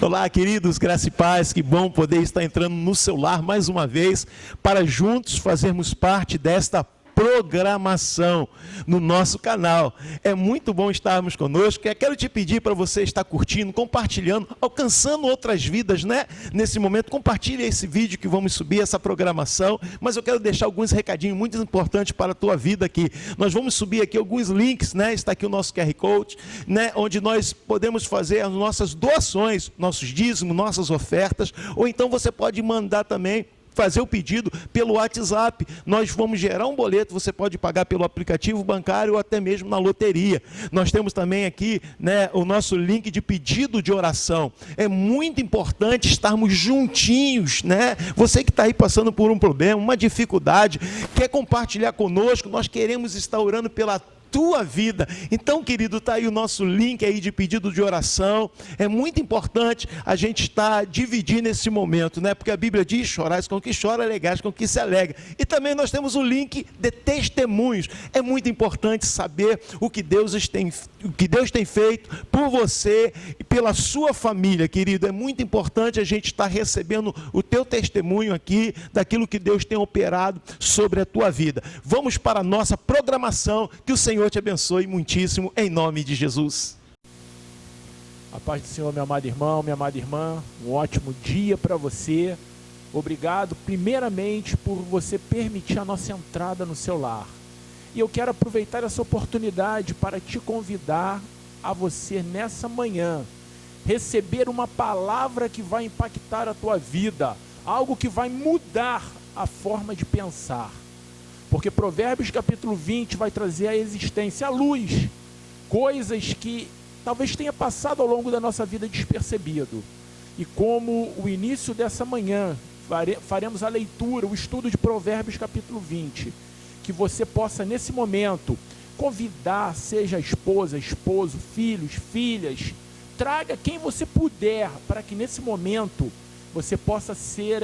Olá, queridos, graça e paz, que bom poder estar entrando no seu lar mais uma vez, para juntos fazermos parte desta programação no nosso canal. É muito bom estarmos conosco. Eu quero te pedir para você estar curtindo, compartilhando, alcançando outras vidas, né? Nesse momento, compartilhe esse vídeo que vamos subir, essa programação, mas eu quero deixar alguns recadinhos muito importantes para a tua vida aqui. Nós vamos subir aqui alguns links, né? Está aqui o nosso QR Code, né? Onde nós podemos fazer as nossas doações, nossos dízimos, nossas ofertas, ou então você pode mandar também, fazer o pedido pelo WhatsApp. Nós vamos gerar um boleto, você pode pagar pelo aplicativo bancário ou até mesmo na loteria. Nós temos também aqui, né, o nosso link de pedido de oração. É muito importante estarmos juntinhos, né? Você que está aí passando por um problema, uma dificuldade, quer compartilhar conosco, nós queremos estar orando pela tua vida. Então, querido, está aí o nosso link aí de pedido de oração. É muito importante a gente estar dividindo esse momento, né? Porque a Bíblia diz: chorais com o que chora, alegais com o que se alegra. E também nós temos o link de testemunhos. É muito importante saber o que Deus tem feito por você e pela sua família, querido. É muito importante a gente estar recebendo o teu testemunho aqui, daquilo que Deus tem operado sobre a tua vida. Vamos para a nossa programação, que o Senhor te abençoe muitíssimo, em nome de Jesus. A paz do Senhor, meu amado irmão, minha amada irmã, um ótimo dia para você. Obrigado, primeiramente, por você permitir a nossa entrada no seu lar. E eu quero aproveitar essa oportunidade para te convidar a você, nessa manhã, receber uma palavra que vai impactar a tua vida, algo que vai mudar a forma de pensar. Porque Provérbios capítulo 20 vai trazer à existência, à luz, coisas que talvez tenha passado ao longo da nossa vida despercebido. E como o início dessa manhã, faremos a leitura, o estudo de Provérbios capítulo 20, que você possa nesse momento convidar, seja a esposa, esposo, filhos, filhas, traga quem você puder, para que nesse momento você possa ser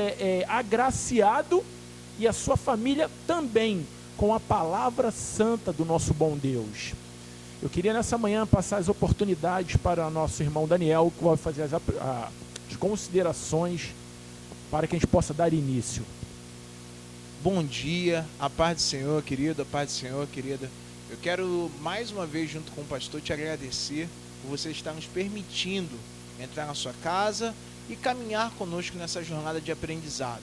agraciado, e a sua família também, com a palavra santa do nosso bom Deus. Eu queria nessa manhã passar as oportunidades para o nosso irmão Daniel, que vai fazer as considerações para que a gente possa dar início. Bom dia, a paz do Senhor, querido, a paz do Senhor, querida. Eu quero mais uma vez, junto com o pastor, te agradecer por você estar nos permitindo entrar na sua casa e caminhar conosco nessa jornada de aprendizado.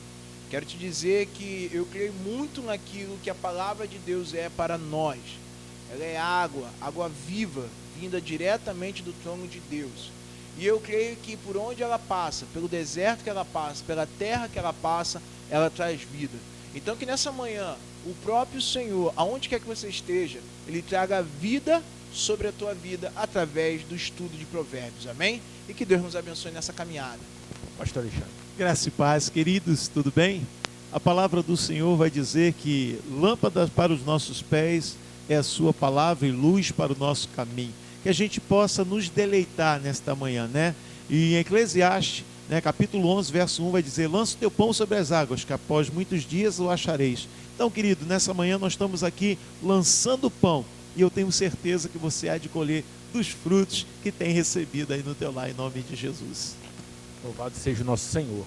Quero te dizer que eu creio muito naquilo que a palavra de Deus é para nós. Ela é água viva, vinda diretamente do trono de Deus. E eu creio que por onde ela passa, pelo deserto que ela passa, pela terra que ela passa, ela traz vida. Então que nessa manhã, o próprio Senhor, aonde quer que você esteja, Ele traga vida sobre a tua vida através do estudo de Provérbios. Amém? E que Deus nos abençoe nessa caminhada. Pastor Alexandre. Graça e paz, queridos, tudo bem? A palavra do Senhor vai dizer que lâmpada para os nossos pés é a sua palavra e luz para o nosso caminho. Que a gente possa nos deleitar nesta manhã, né? E em Eclesiastes, né, capítulo 11, verso 1 vai dizer: lança o teu pão sobre as águas, que após muitos dias o achareis. Então, querido, nessa manhã nós estamos aqui lançando pão, e eu tenho certeza que você há de colher dos frutos que tem recebido aí no teu lar, em nome de Jesus. Louvado seja o nosso Senhor.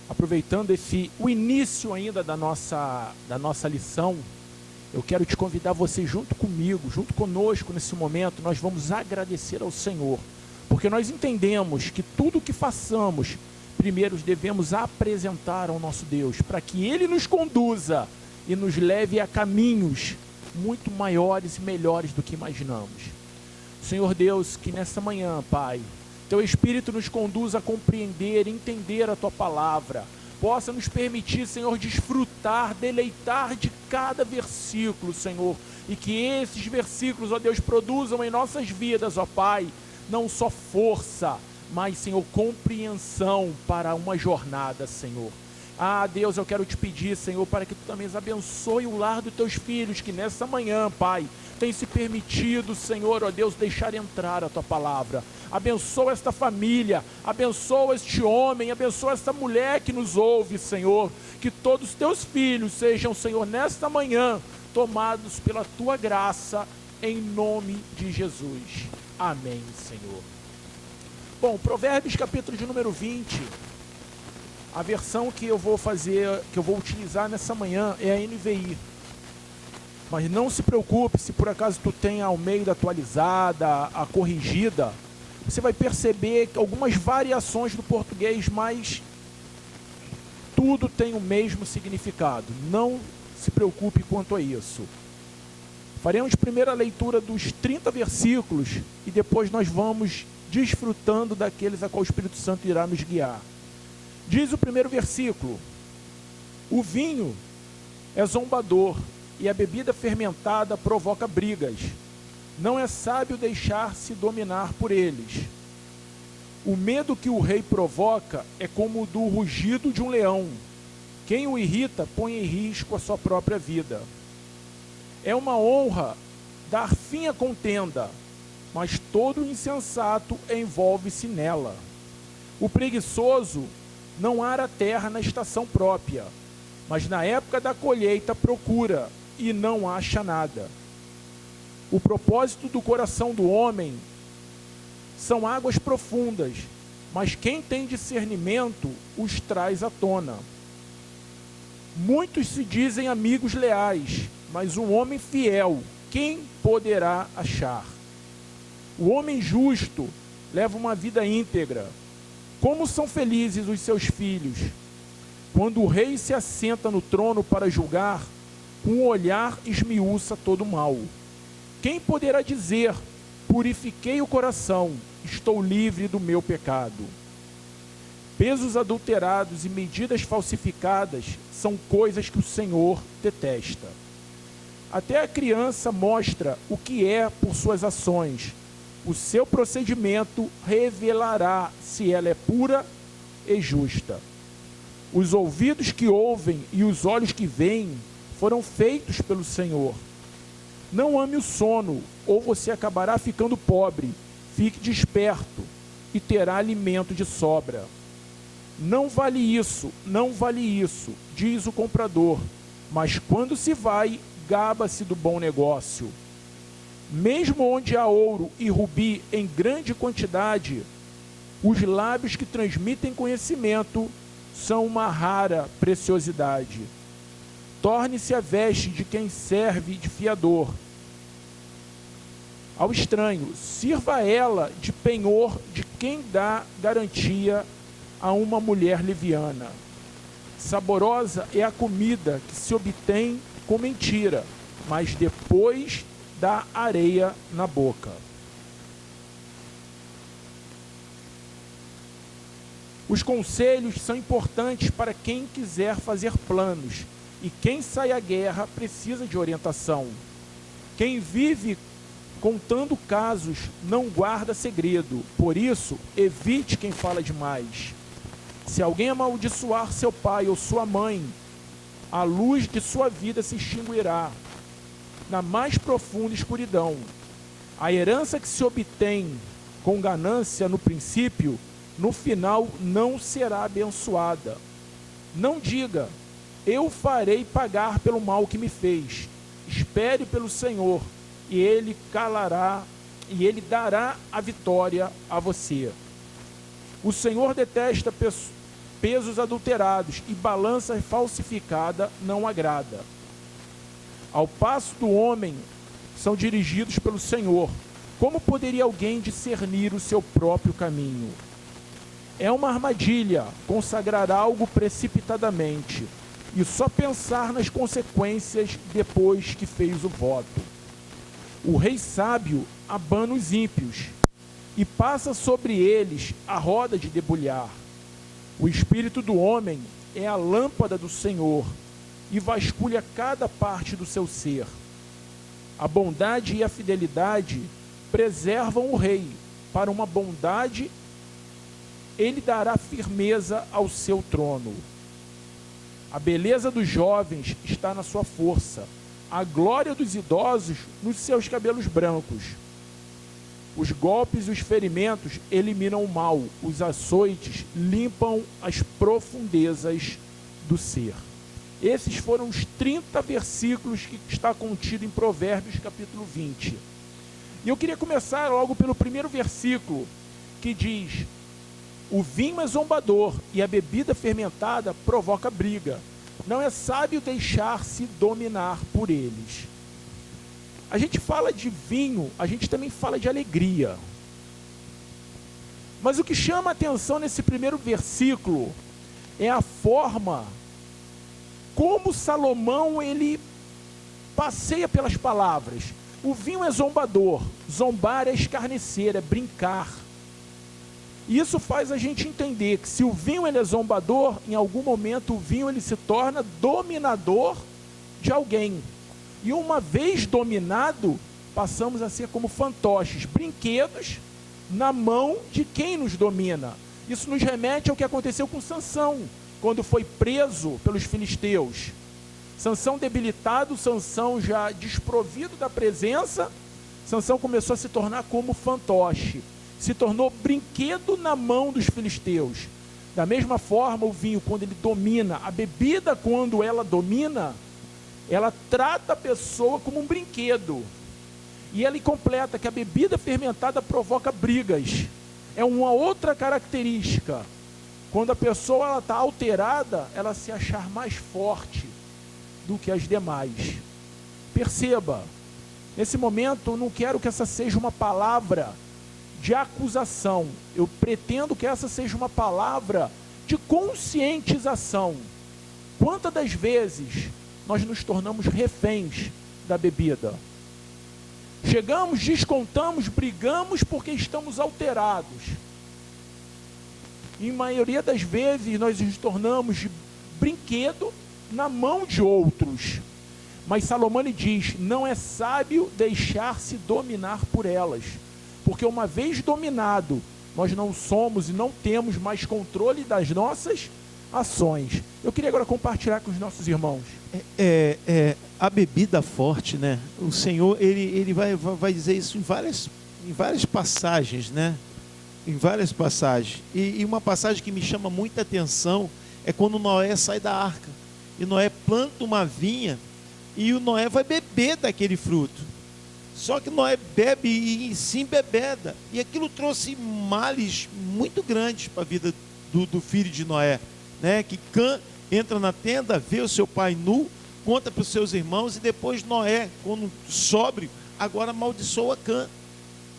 Aproveitando o início ainda da nossa lição, eu quero te convidar você junto comigo, junto conosco nesse momento. Nós vamos agradecer ao Senhor, porque nós entendemos que tudo o que façamos, primeiro devemos apresentar ao nosso Deus, para que Ele nos conduza e nos leve a caminhos muito maiores e melhores do que imaginamos. Senhor Deus, que nessa manhã, Pai, Teu Espírito nos conduza a compreender, entender a Tua palavra, possa nos permitir, Senhor, desfrutar, deleitar de cada versículo, Senhor, e que esses versículos, ó Deus, produzam em nossas vidas, ó Pai, não só força, mas, Senhor, compreensão para uma jornada, Senhor. Ah, Deus, eu quero te pedir, Senhor, para que Tu também abençoe o lar dos Teus filhos, que nessa manhã, Pai, tem se permitido, Senhor, ó Deus, deixar entrar a Tua palavra. Abençoa esta família, abençoa este homem, abençoa esta mulher que nos ouve, Senhor. Que todos os Teus filhos sejam, Senhor, nesta manhã, tomados pela Tua graça, em nome de Jesus. Amém, Senhor. Bom, Provérbios capítulo de número 20, a versão que eu vou utilizar nessa manhã é a NVI. Mas não se preocupe, se por acaso tu tem a Almeida atualizada, a corrigida, você vai perceber algumas variações do português, mas tudo tem o mesmo significado. Não se preocupe quanto a isso. Faremos primeiro a leitura dos 30 versículos e depois nós vamos desfrutando daqueles a qual o Espírito Santo irá nos guiar. Diz o primeiro versículo: o vinho é zombador e a bebida fermentada provoca brigas. Não é sábio deixar-se dominar por eles. O medo que o rei provoca é como o do rugido de um leão. Quem o irrita põe em risco a sua própria vida. É uma honra dar fim à contenda, mas todo insensato envolve-se nela. O preguiçoso não ara a terra na estação própria, mas na época da colheita procura e não acha nada. O propósito do coração do homem são águas profundas, mas quem tem discernimento os traz à tona. Muitos se dizem amigos leais, mas um homem fiel, quem poderá achar? O homem justo leva uma vida íntegra. Como são felizes os seus filhos! Quando o rei se assenta no trono para julgar, com o olhar esmiuça todo o mal. Quem poderá dizer, purifiquei o coração, estou livre do meu pecado? Pesos adulterados e medidas falsificadas são coisas que o Senhor detesta. Até a criança mostra o que é por suas ações. O seu procedimento revelará se ela é pura e justa. Os ouvidos que ouvem e os olhos que veem foram feitos pelo Senhor. Não ame o sono, ou você acabará ficando pobre. Fique desperto e terá alimento de sobra. Não vale isso, diz o comprador, mas quando se vai, gaba-se do bom negócio. Mesmo onde há ouro e rubi em grande quantidade, os lábios que transmitem conhecimento são uma rara preciosidade. Torne-se a veste de quem serve de fiador ao estranho, sirva ela de penhor de quem dá garantia a uma mulher leviana. Saborosa é a comida que se obtém com mentira, mas depois dá areia na boca. Os conselhos são importantes para quem quiser fazer planos, e quem sai à guerra precisa de orientação. Quem vive contando casos não guarda segredo, por isso, evite quem fala demais. Se alguém amaldiçoar seu pai ou sua mãe, a luz de sua vida se extinguirá na mais profunda escuridão. A herança que se obtém com ganância no princípio, no final não será abençoada. Não diga, eu farei pagar pelo mal que me fez. Espere pelo Senhor, e Ele calará, e Ele dará a vitória a você. O Senhor detesta pesos adulterados, e balança falsificada não agrada. Ao passo do homem são dirigidos pelo Senhor. Como poderia alguém discernir o seu próprio caminho? É uma armadilha consagrar algo precipitadamente e só pensar nas consequências depois que fez o voto. O rei sábio abana os ímpios e passa sobre eles a roda de debulhar. O espírito do homem é a lâmpada do Senhor e vasculha cada parte do seu ser. A bondade e a fidelidade preservam o rei. Para uma bondade, ele dará firmeza ao seu trono. A beleza dos jovens está na sua força, a glória dos idosos nos seus cabelos brancos. Os golpes e os ferimentos eliminam o mal, os açoites limpam as profundezas do ser. Esses foram os 30 versículos que está contido em Provérbios capítulo 20. E eu queria começar logo pelo primeiro versículo, que diz: o vinho é zombador e a bebida fermentada provoca briga. Não é sábio deixar-se dominar por eles. A gente fala de vinho, a gente também fala de alegria. Mas o que chama a atenção nesse primeiro versículo é a forma como Salomão ele passeia pelas palavras. O vinho é zombador, zombar é escarnecer, é brincar. E isso faz a gente entender que se o vinho ele é zombador, em algum momento o vinho ele se torna dominador de alguém. E uma vez dominado, passamos a ser como fantoches, brinquedos na mão de quem nos domina. Isso nos remete ao que aconteceu com Sansão, quando foi preso pelos filisteus. Sansão debilitado, Sansão já desprovido da presença, Sansão começou a se tornar como fantoche, se tornou brinquedo na mão dos filisteus. Da mesma forma, o vinho, quando ele domina, a bebida, quando ela domina, ela trata a pessoa como um brinquedo. E ele completa que a bebida fermentada provoca brigas. É uma outra característica. Quando a pessoa está alterada, ela se achar mais forte do que as demais. Perceba, nesse momento eu não quero que essa seja uma palavra de acusação. Eu pretendo que essa seja uma palavra de conscientização. Quantas das vezes nós nos tornamos reféns da bebida? Chegamos, descontamos, brigamos porque estamos alterados. E a maioria das vezes nós nos tornamos de brinquedo na mão de outros. Mas Salomão lhe diz: não é sábio deixar-se dominar por elas. Porque uma vez dominado, nós não somos e não temos mais controle das nossas ações. Eu queria agora compartilhar com os nossos irmãos. A bebida forte, né? O Senhor, ele vai dizer isso em várias passagens, né? Em várias passagens. E uma passagem que me chama muita atenção é quando Noé sai da arca. E Noé planta uma vinha e o Noé vai beber daquele fruto. Só que Noé bebe e se embebeda. E aquilo trouxe males muito grandes para a vida do filho de Noé, né? Que Cã entra na tenda, vê o seu pai nu, conta para os seus irmãos, e depois Noé, quando sóbrio, agora amaldiçoa Cã.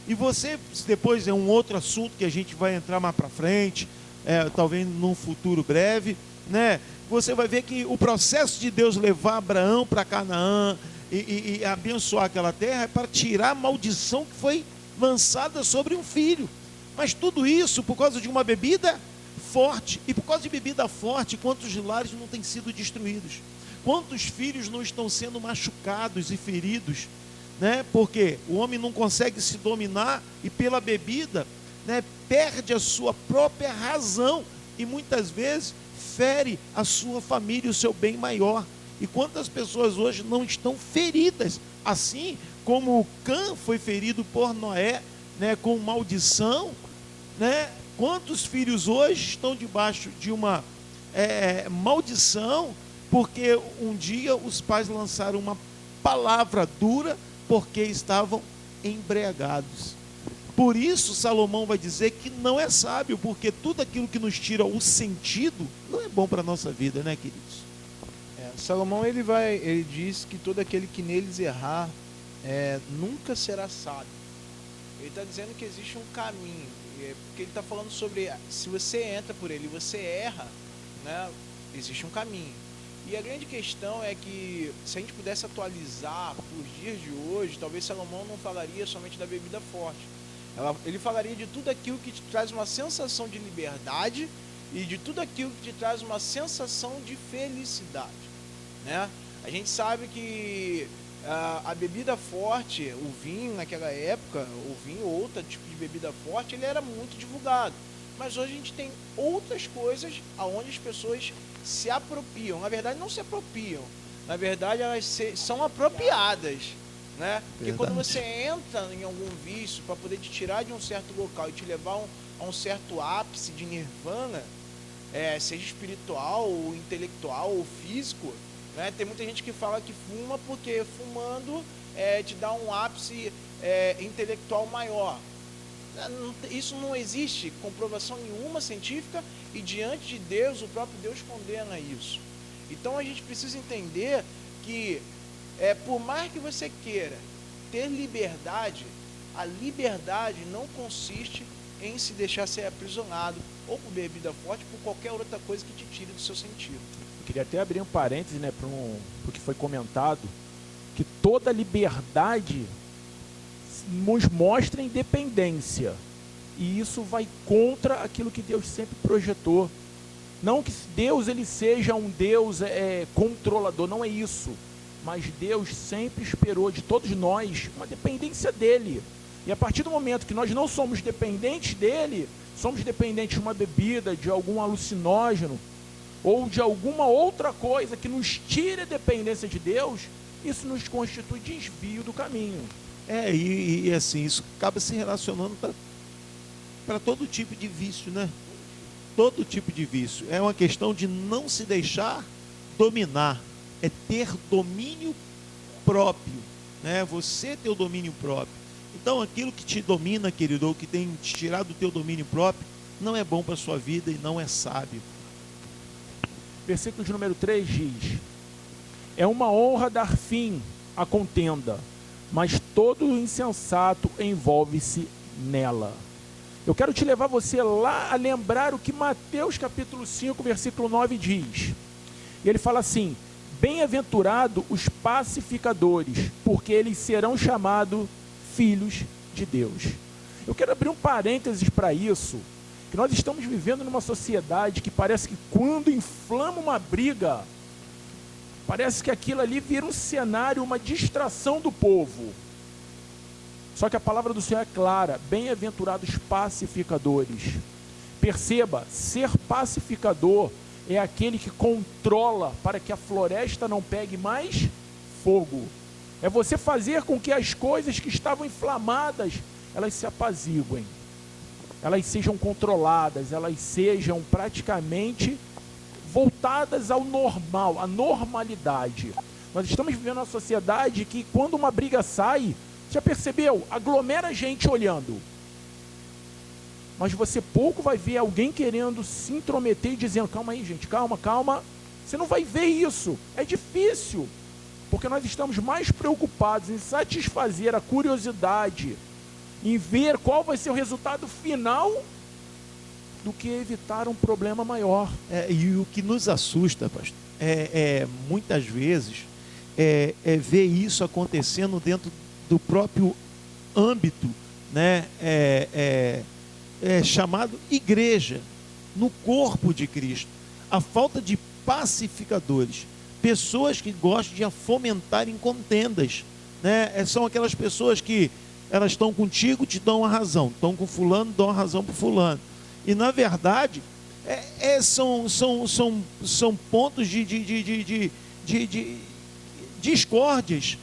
E você, depois é um outro assunto que a gente vai entrar mais para frente, talvez num futuro breve, né? Você vai ver que o processo de Deus levar Abraão para Canaã e abençoar aquela terra é para tirar a maldição que foi lançada sobre um filho. Mas tudo isso por causa de uma bebida forte. E por causa de bebida forte, quantos lares não têm sido destruídos? Quantos filhos não estão sendo machucados e feridos, né? Porque o homem não consegue se dominar e pela bebida, né, perde a sua própria razão e muitas vezes fere a sua família e o seu bem maior. E quantas pessoas hoje não estão feridas, assim como Cã foi ferido por Noé, né, com maldição, né? Quantos filhos hoje estão debaixo de uma maldição, porque um dia os pais lançaram uma palavra dura porque estavam embriagados. Por isso Salomão vai dizer que não é sábio, porque tudo aquilo que nos tira o sentido não é bom para a nossa vida, né, queridos? Salomão ele diz que todo aquele que neles errar nunca será sábio. Ele está dizendo que existe um caminho, porque ele está falando sobre, se você entra por ele e você erra, né, existe um caminho. E a grande questão é que, se a gente pudesse atualizar para os dias de hoje, talvez Salomão não falaria somente da bebida forte. Ele falaria de tudo aquilo que te traz uma sensação de liberdade e de tudo aquilo que te traz uma sensação de felicidade, né? A gente sabe que a bebida forte, o vinho naquela época, o vinho ou outro tipo de bebida forte, ele era muito divulgado. Mas hoje a gente tem outras coisas aonde as pessoas se apropriam. Na verdade, não se apropriam. Na verdade, elas são apropriadas, né? Porque quando você entra em algum vício para poder te tirar de um certo local e te levar a um certo ápice de nirvana, seja espiritual, ou intelectual, ou físico, né? Tem muita gente que fala que fuma porque fumando te dá um ápice intelectual maior. Isso não existe comprovação nenhuma científica e diante de Deus, o próprio Deus condena isso. Então a gente precisa entender que, por mais que você queira ter liberdade, a liberdade não consiste em se deixar ser aprisionado ou por bebida forte, por qualquer outra coisa que te tire do seu sentido. Eu queria até abrir um parêntese, né, para o que foi comentado, que toda liberdade nos mostra independência, e isso vai contra aquilo que Deus sempre projetou. Não que Deus ele seja um Deus controlador, não é isso, mas Deus sempre esperou de todos nós uma dependência dele, e a partir do momento que nós não somos dependentes dele, somos dependentes de uma bebida, de algum alucinógeno, ou de alguma outra coisa que nos tire a dependência de Deus, isso nos constitui desvio do caminho. E assim, isso acaba se relacionando para todo tipo de vício, né? Todo tipo de vício. É uma questão de não se deixar dominar, é ter domínio próprio, né? Você ter o domínio próprio. Então, aquilo que te domina, querido, ou que tem te tirado do teu domínio próprio, não é bom para a sua vida e não é sábio. Versículo de número 3 diz: é uma honra dar fim à contenda, mas todo insensato envolve-se nela. Eu quero te levar você lá a lembrar o que Mateus capítulo 5, versículo 9 diz. E ele fala assim: bem-aventurado os pacificadores, porque eles serão chamados filhos de Deus. Eu quero abrir um parênteses para isso, que nós estamos vivendo numa sociedade que parece que quando inflama uma briga, parece que aquilo ali vira um cenário, uma distração do povo. Só que a palavra do Senhor é clara: bem-aventurados pacificadores. Perceba, ser pacificador é aquele que controla para que a floresta não pegue mais fogo. É você fazer com que as coisas que estavam inflamadas, elas se apaziguem, elas sejam controladas, elas sejam praticamente voltadas ao normal, à normalidade. Nós estamos vivendo uma sociedade que, quando uma briga sai, já percebeu? Aglomera gente olhando. Mas você pouco vai ver alguém querendo se intrometer e dizendo: calma aí, gente, calma, calma. Você não vai ver isso. É difícil. Porque nós estamos mais preocupados em satisfazer a curiosidade, em ver qual vai ser o resultado final, do que evitar um problema maior. E o que nos assusta, pastor, muitas vezes, ver isso acontecendo dentro do próprio âmbito, né, chamado igreja, no corpo de Cristo. A falta de pacificadores, pessoas que gostam de fomentar em contendas, né? São aquelas pessoas que elas estão contigo, te dão a razão, estão com fulano, dão a razão para fulano. E na verdade são pontos de discórdias.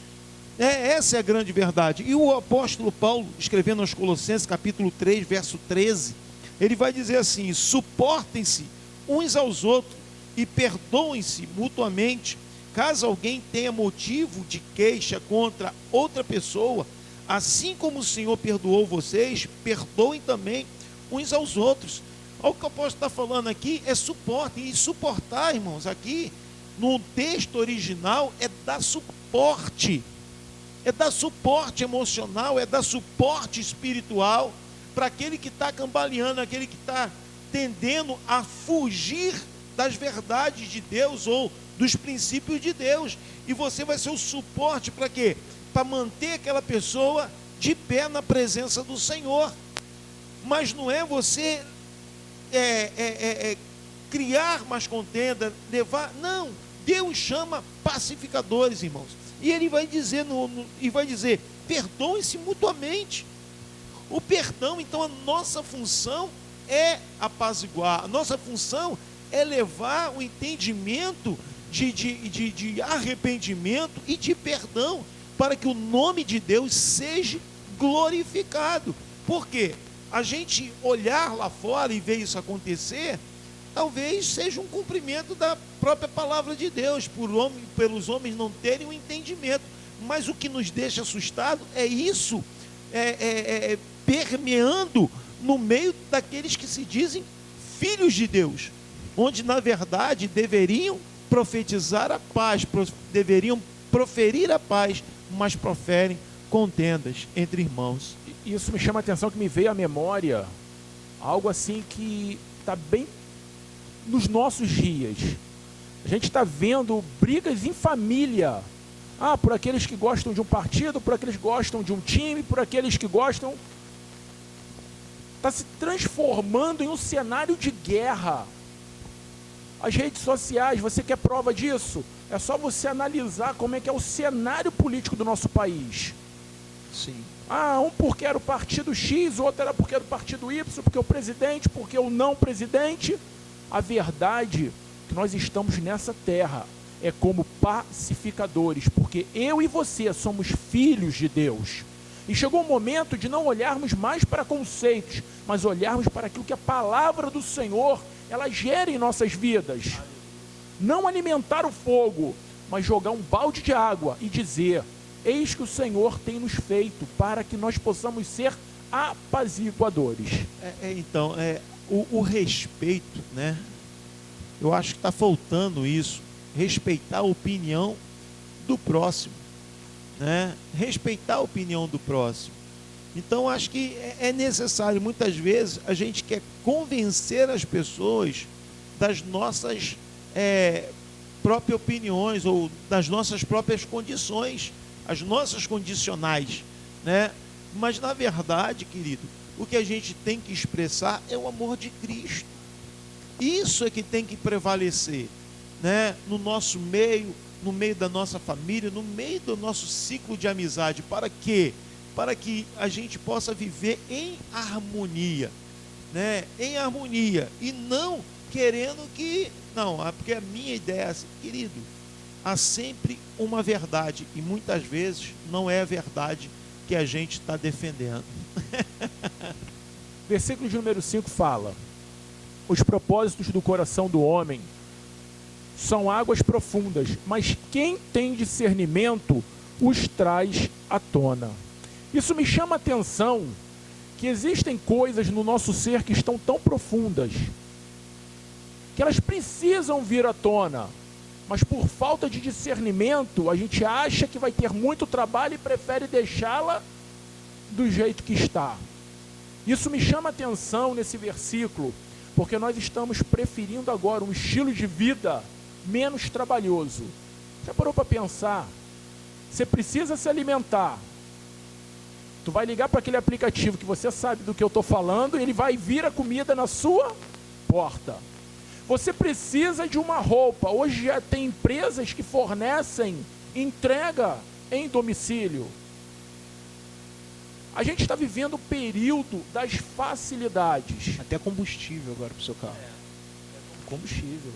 Essa é a grande verdade. E o apóstolo Paulo, escrevendo aos Colossenses, capítulo 3, verso 13, ele vai dizer assim: suportem-se uns aos outros e perdoem-se mutuamente, caso alguém tenha motivo de queixa contra outra pessoa, assim como o Senhor perdoou vocês, perdoem também uns aos outros. Olha o que eu posso estar falando aqui, é suporte. E suportar, irmãos, aqui no texto original é dar suporte emocional, é dar suporte espiritual para aquele que está cambaleando, aquele que está tendendo a fugir das verdades de Deus ou dos princípios de Deus. E você vai ser o suporte para quê? Para manter aquela pessoa de pé na presença do Senhor. Mas não é você criar mais contenda, levar. Não, Deus chama pacificadores, irmãos. E ele vai dizer, perdoem-se mutuamente. O perdão, então, a nossa função é apaziguar, a nossa função é levar o entendimento de arrependimento e de perdão, para que o nome de Deus seja glorificado. Por quê? A gente olhar lá fora e ver isso acontecer, talvez seja um cumprimento da própria palavra de Deus, pelos homens não terem um entendimento. Mas o que nos deixa assustado é isso, permeando no meio daqueles que se dizem filhos de Deus, onde na verdade deveriam profetizar a paz, deveriam proferir a paz, mas proferem contendas entre irmãos. Isso me chama a atenção, que me veio à memória algo assim que está bem nos nossos dias. A gente está vendo brigas em família. Por aqueles que gostam de um partido, por aqueles que gostam de um time, por aqueles que gostam... Está se transformando em um cenário de guerra. As redes sociais, você quer prova disso? É só você analisar como é que é o cenário político do nosso país. Sim. Um porque era o partido X, o outro era porque era o partido Y, porque o presidente, porque o não presidente. A verdade é que nós estamos nessa terra é como pacificadores, porque eu e você somos filhos de Deus. E chegou o momento de não olharmos mais para conceitos, mas olharmos para aquilo que a palavra do Senhor, ela gera em nossas vidas. Não alimentar o fogo, mas jogar um balde de água e dizer: eis que o Senhor tem nos feito para que nós possamos ser apaziguadores. Então, o respeito, né? Eu acho que está faltando isso. Respeitar a opinião do próximo, né? Respeitar a opinião do próximo. Então, acho que é necessário, muitas vezes, a gente quer convencer as pessoas das nossas próprias opiniões ou das nossas próprias condições, as nossas condicionais, né? Mas, na verdade, querido, o que a gente tem que expressar é o amor de Cristo. Isso é que tem que prevalecer, né? No nosso meio, no meio da nossa família, no meio do nosso ciclo de amizade. Para quê? Para que a gente possa viver em harmonia, né? Em harmonia, e não querendo que... Não, porque a minha ideia é assim, querido, há sempre uma verdade, e muitas vezes não é a verdade que a gente está defendendo. Versículo de número 5 fala: os propósitos do coração do homem são águas profundas, mas quem tem discernimento os traz à tona. Isso me chama a atenção, que existem coisas no nosso ser que estão tão profundas, que elas precisam vir à tona, mas por falta de discernimento, a gente acha que vai ter muito trabalho e prefere deixá-la do jeito que está. Isso me chama a atenção nesse versículo, porque nós estamos preferindo agora um estilo de vida menos trabalhoso. Já parou para pensar? Você precisa se alimentar. Tu vai ligar para aquele aplicativo que você sabe do que eu estou falando, e ele vai vir a comida na sua porta. Você precisa de uma roupa. Hoje já tem empresas que fornecem entrega em domicílio. A gente está vivendo o período das facilidades. Até combustível agora para o seu carro. Combustível.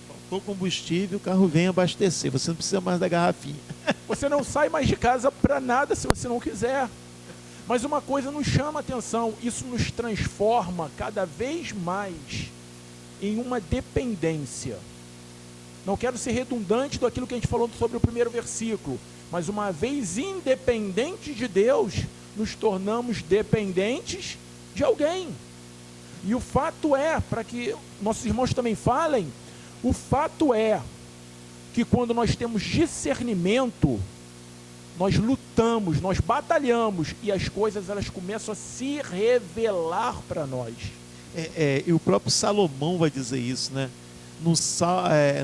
Faltou combustível, o carro vem abastecer. Você não precisa mais da garrafinha. Você não sai mais de casa para nada se você não quiser. Mas uma coisa nos chama a atenção: isso nos transforma cada vez mais em uma dependência. Não quero ser redundante daquilo que a gente falou sobre o primeiro versículo, mas uma vez independente de Deus, nos tornamos dependentes de alguém. E o fato é, para que nossos irmãos também falem, o fato é que quando nós temos discernimento, nós lutamos, nós batalhamos, e as coisas elas começam a se revelar para nós. E o próprio Salomão vai dizer isso, né?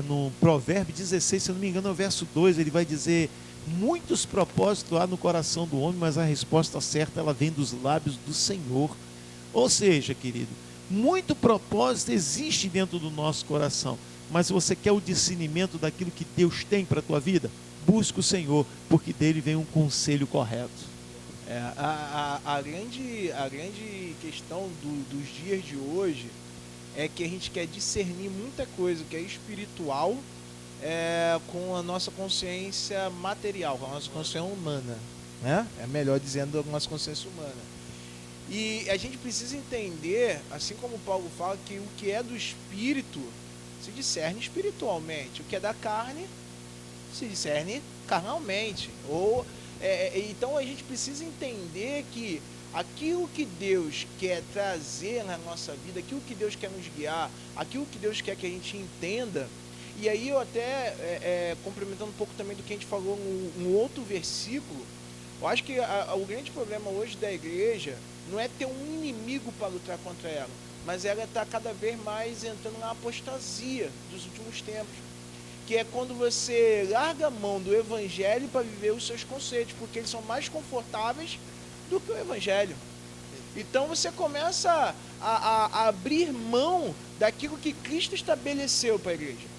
No Provérbio 16, se eu não me engano, no verso 2, ele vai dizer: muitos propósitos há no coração do homem, mas a resposta certa ela vem dos lábios do Senhor. Ou seja, querido, muito propósito existe dentro do nosso coração, mas se você quer o discernimento daquilo que Deus tem para a tua vida, busca o Senhor, porque dele vem um conselho correto. A grande questão dos dias de hoje é que a gente quer discernir muita coisa que é espiritual com a nossa consciência material, com a nossa consciência humana, né? É melhor dizendo, a nossa consciência humana. E a gente precisa entender, assim como Paulo fala, que o que é do espírito se discerne espiritualmente, o que é da carne se discerne carnalmente. Então a gente precisa entender que aquilo que Deus quer trazer na nossa vida, aquilo que Deus quer nos guiar, aquilo que Deus quer que a gente entenda. E aí eu até, complementando um pouco também do que a gente falou no outro versículo, eu acho que o grande problema hoje da igreja não é ter um inimigo para lutar contra ela, mas ela está cada vez mais entrando na apostasia dos últimos tempos, que é quando você larga a mão do evangelho para viver os seus conceitos, porque eles são mais confortáveis do que o evangelho. Então você começa a abrir mão daquilo que Cristo estabeleceu para a igreja.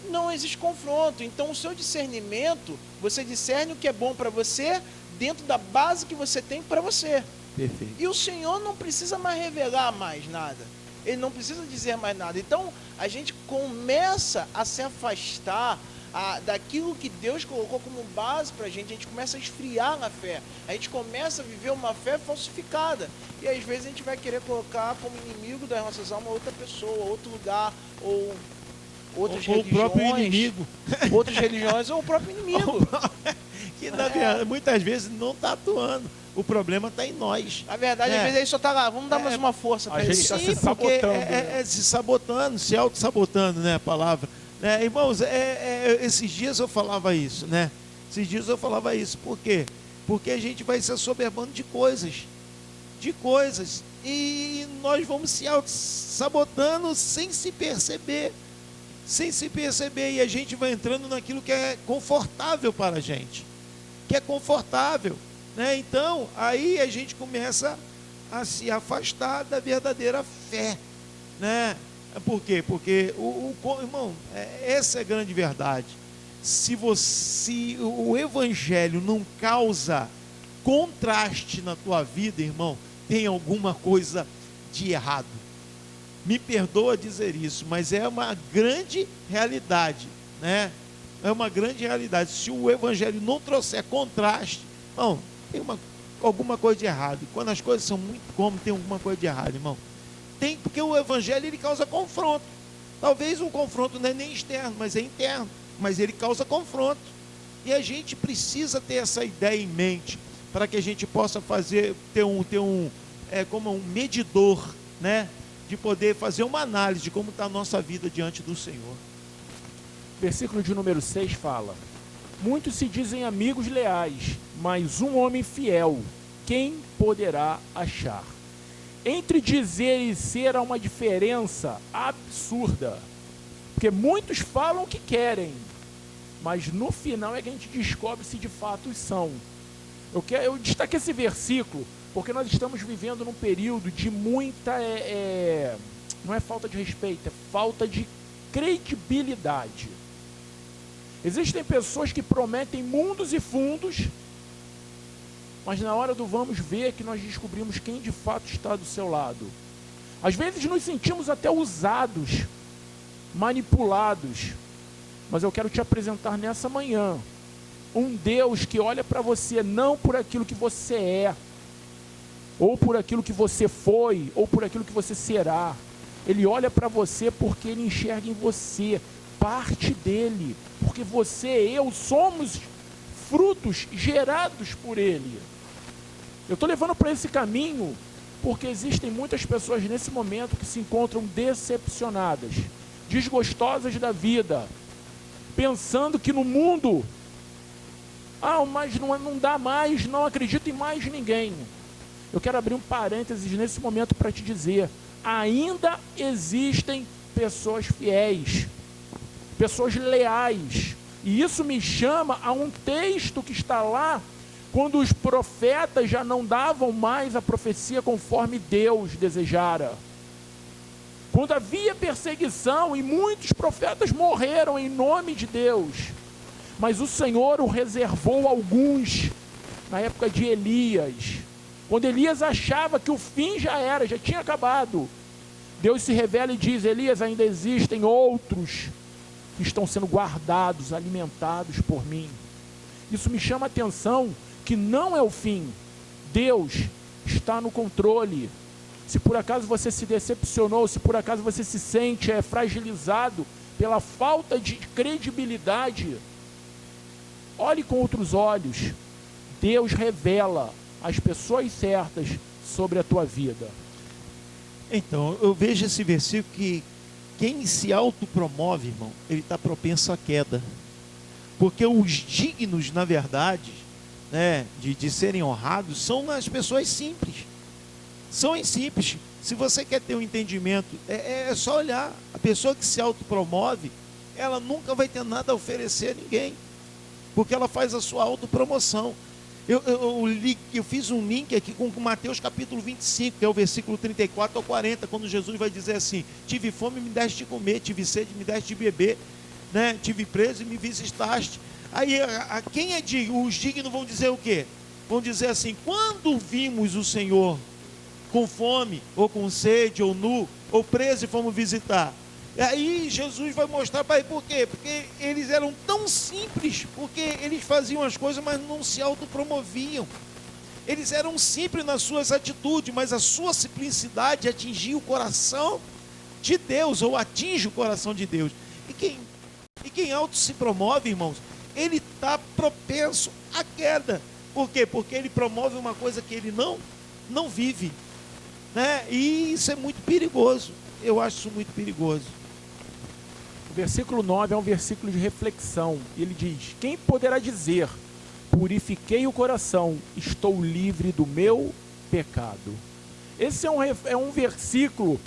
Não existe confronto. Então o seu discernimento, você discerne o que é bom para você dentro da base que você tem para você. Perfeito. E o Senhor não precisa mais revelar mais nada. Ele não precisa dizer mais nada. Então a gente começa a se afastar daquilo que Deus colocou como base para a gente começa a esfriar na fé, a gente começa a viver uma fé falsificada, e às vezes a gente vai querer colocar como inimigo das nossas almas outra pessoa, outro lugar, ou outras religiões, o próprio inimigo, outras religiões, ou o próprio inimigo, que na verdade, muitas vezes não está atuando. O problema está em nós. Na verdade, às vezes ele só está lá, vamos dar mais uma força para a ele. gente está Sim, se sabotando. se sabotando, se auto-sabotando, né, a palavra. Né, irmãos, esses dias eu falava isso, né? Esses dias eu falava isso. Por quê? Porque a gente vai se assoberbando de coisas. E nós vamos se auto-sabotando sem se perceber. E a gente vai entrando naquilo que é confortável para a gente. Que é confortável. Né? Então, aí a gente começa a se afastar da verdadeira fé. Né? Por quê? Porque, irmão, essa é a grande verdade. Se o evangelho não causa contraste na tua vida, irmão, tem alguma coisa de errado. Me perdoa dizer isso, mas é uma grande realidade, né? É uma grande realidade. Se o evangelho não trouxer contraste, irmão, tem alguma coisa de errado. E quando as coisas são muito como, tem alguma coisa de errado, irmão. Tem, porque o evangelho ele causa confronto. Talvez um confronto não é nem externo, mas é interno. Mas ele causa confronto. E a gente precisa ter essa ideia em mente, para que a gente possa ter como um medidor, né? De poder fazer uma análise de como está a nossa vida diante do Senhor. Versículo de número 6 fala: muitos se dizem amigos leais, mas um homem fiel, quem poderá achar? Entre dizer e ser há uma diferença absurda, porque muitos falam o que querem, mas no final é que a gente descobre se de fato são. Eu destaquei esse versículo porque nós estamos vivendo num período de muita, não é falta de respeito, é falta de credibilidade. Existem pessoas que prometem mundos e fundos, mas na hora do vamos ver que nós descobrimos quem de fato está do seu lado. Às vezes nos sentimos até usados, manipulados, mas eu quero te apresentar nessa manhã um Deus que olha para você não por aquilo que você é, ou por aquilo que você foi, ou por aquilo que você será. Ele olha para você porque ele enxerga em você parte dele, porque você e eu somos frutos gerados por ele. Eu estou levando para esse caminho porque existem muitas pessoas nesse momento que se encontram decepcionadas, desgostosas da vida, pensando que no mundo, mas não dá mais, não acredito em mais ninguém. Eu quero abrir um parênteses nesse momento para te dizer, ainda existem pessoas fiéis, pessoas leais, e isso me chama a um texto que está lá, quando os profetas já não davam mais a profecia conforme Deus desejara. Quando havia perseguição e muitos profetas morreram em nome de Deus, mas o Senhor o reservou alguns na época de Elias. Quando Elias achava que o fim já era, já tinha acabado, Deus se revela e diz: Elias, ainda existem outros que estão sendo guardados, alimentados por mim. Isso me chama a atenção que não é o fim. Deus está no controle. Se por acaso você se decepcionou, se por acaso você se sente fragilizado pela falta de credibilidade, olhe com outros olhos. Deus revela as pessoas certas sobre a tua vida. Então, eu vejo esse versículo que quem se autopromove, irmão, ele está propenso à queda. Porque os dignos, na verdade, né, de serem honrados, são as pessoas simples. São simples. Se você quer ter um entendimento, é só olhar. A pessoa que se autopromove, ela nunca vai ter nada a oferecer a ninguém. Porque ela faz a sua autopromoção. Eu fiz um link aqui com Mateus capítulo 25, que é o versículo 34 ao 40, quando Jesus vai dizer assim: tive fome, me deste de comer, tive sede, me deste de beber, né? Tive preso e me visitaste. Aí quem é digno? Os dignos vão dizer o quê? Vão dizer assim: quando vimos o Senhor com fome, ou com sede, ou nu, ou preso e fomos visitar? E aí Jesus vai mostrar para ele por quê? Porque eles eram tão simples, porque eles faziam as coisas, mas não se autopromoviam. Eles eram simples nas suas atitudes, mas a sua simplicidade atingia o coração de Deus, ou atinge o coração de Deus. E quem auto se promove, irmãos, ele está propenso à queda. Por quê? Porque ele promove uma coisa que ele não vive, né? E isso é muito perigoso. Eu acho isso muito perigoso. O versículo 9 é um versículo de reflexão. Ele diz: quem poderá dizer, purifiquei o coração, estou livre do meu pecado? Esse é um versículo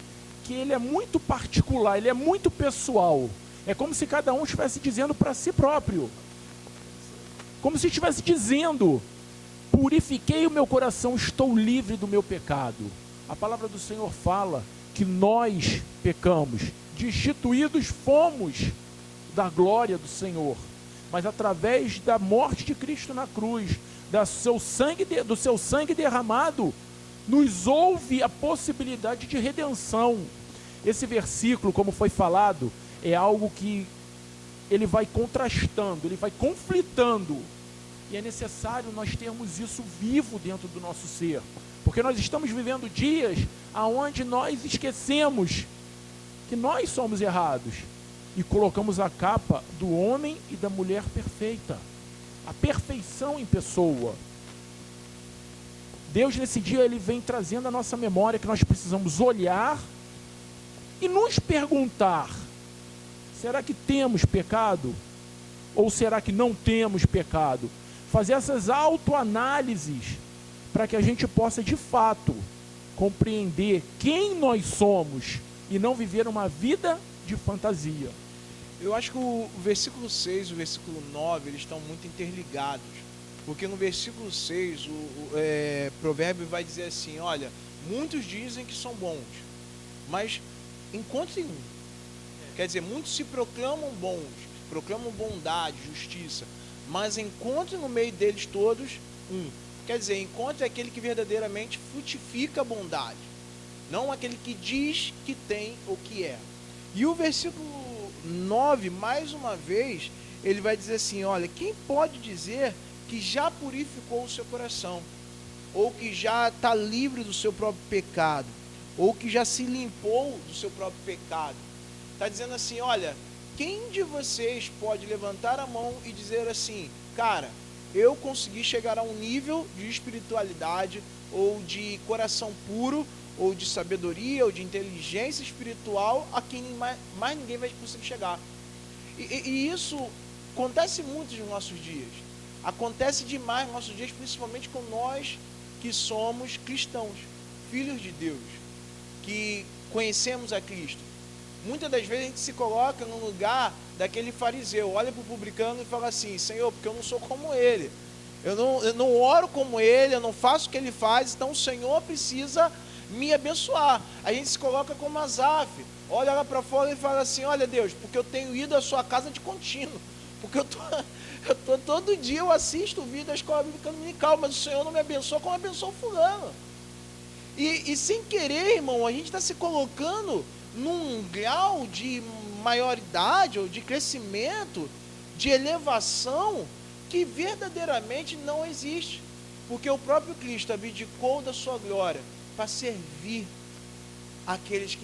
que ele é muito particular, ele é muito pessoal. É como se cada um estivesse dizendo para si próprio. Como se estivesse dizendo: purifiquei o meu coração, estou livre do meu pecado. A palavra do Senhor fala que nós pecamos, destituídos fomos da glória do Senhor, mas através da morte de Cristo na cruz, do seu sangue derramado, nos houve a possibilidade de redenção. Esse versículo, como foi falado, é algo que ele vai contrastando, ele vai conflitando, e é necessário nós termos isso vivo dentro do nosso ser, porque nós estamos vivendo dias onde nós esquecemos que nós somos errados e colocamos a capa do homem e da mulher perfeita, a perfeição em pessoa. Deus nesse dia ele vem trazendo à nossa memória que nós precisamos olhar e nos perguntar: será que temos pecado? Ou será que não temos pecado? Fazer essas autoanálises para que a gente possa de fato compreender quem nós somos e não viver uma vida de fantasia. Eu acho que o versículo 6 e o versículo 9 eles estão muito interligados, porque no versículo 6 o provérbio vai dizer assim: olha, muitos dizem que são bons, mas encontre um. Quer dizer, muitos se proclamam bons, proclamam bondade, justiça, mas encontre no meio deles todos um. Quer dizer, encontre aquele que verdadeiramente frutifica a bondade, não aquele que diz que tem ou que é. E o versículo 9, mais uma vez, ele vai dizer assim: olha, quem pode dizer que já purificou o seu coração, ou que já está livre do seu próprio pecado, ou que já se limpou do seu próprio pecado? Está dizendo assim: olha, quem de vocês pode levantar a mão e dizer assim: cara, eu consegui chegar a um nível de espiritualidade, ou de coração puro, ou de sabedoria, ou de inteligência espiritual, a quem mais ninguém vai conseguir chegar? E isso acontece muito nos nossos dias. Acontece demais nos nossos dias, principalmente com nós que somos cristãos, filhos de Deus, que conhecemos a Cristo. Muitas das vezes a gente se coloca no lugar daquele fariseu, olha para o publicano e fala assim: Senhor, porque eu não sou como ele, eu não oro como ele, eu não faço o que ele faz, então o Senhor precisa me abençoar. A gente se coloca como Asaf, olha lá para fora e fala assim: olha Deus, porque eu tenho ido à sua casa de contínuo, porque eu tô todo dia, eu assisto o vídeo da escola bíblica dominical, mas o Senhor não me abençoa como abençoa fulano. E sem querer, irmão, a gente está se colocando num grau de maioridade ou de crescimento, de elevação, que verdadeiramente não existe, porque o próprio Cristo abdicou da sua glória para servir aqueles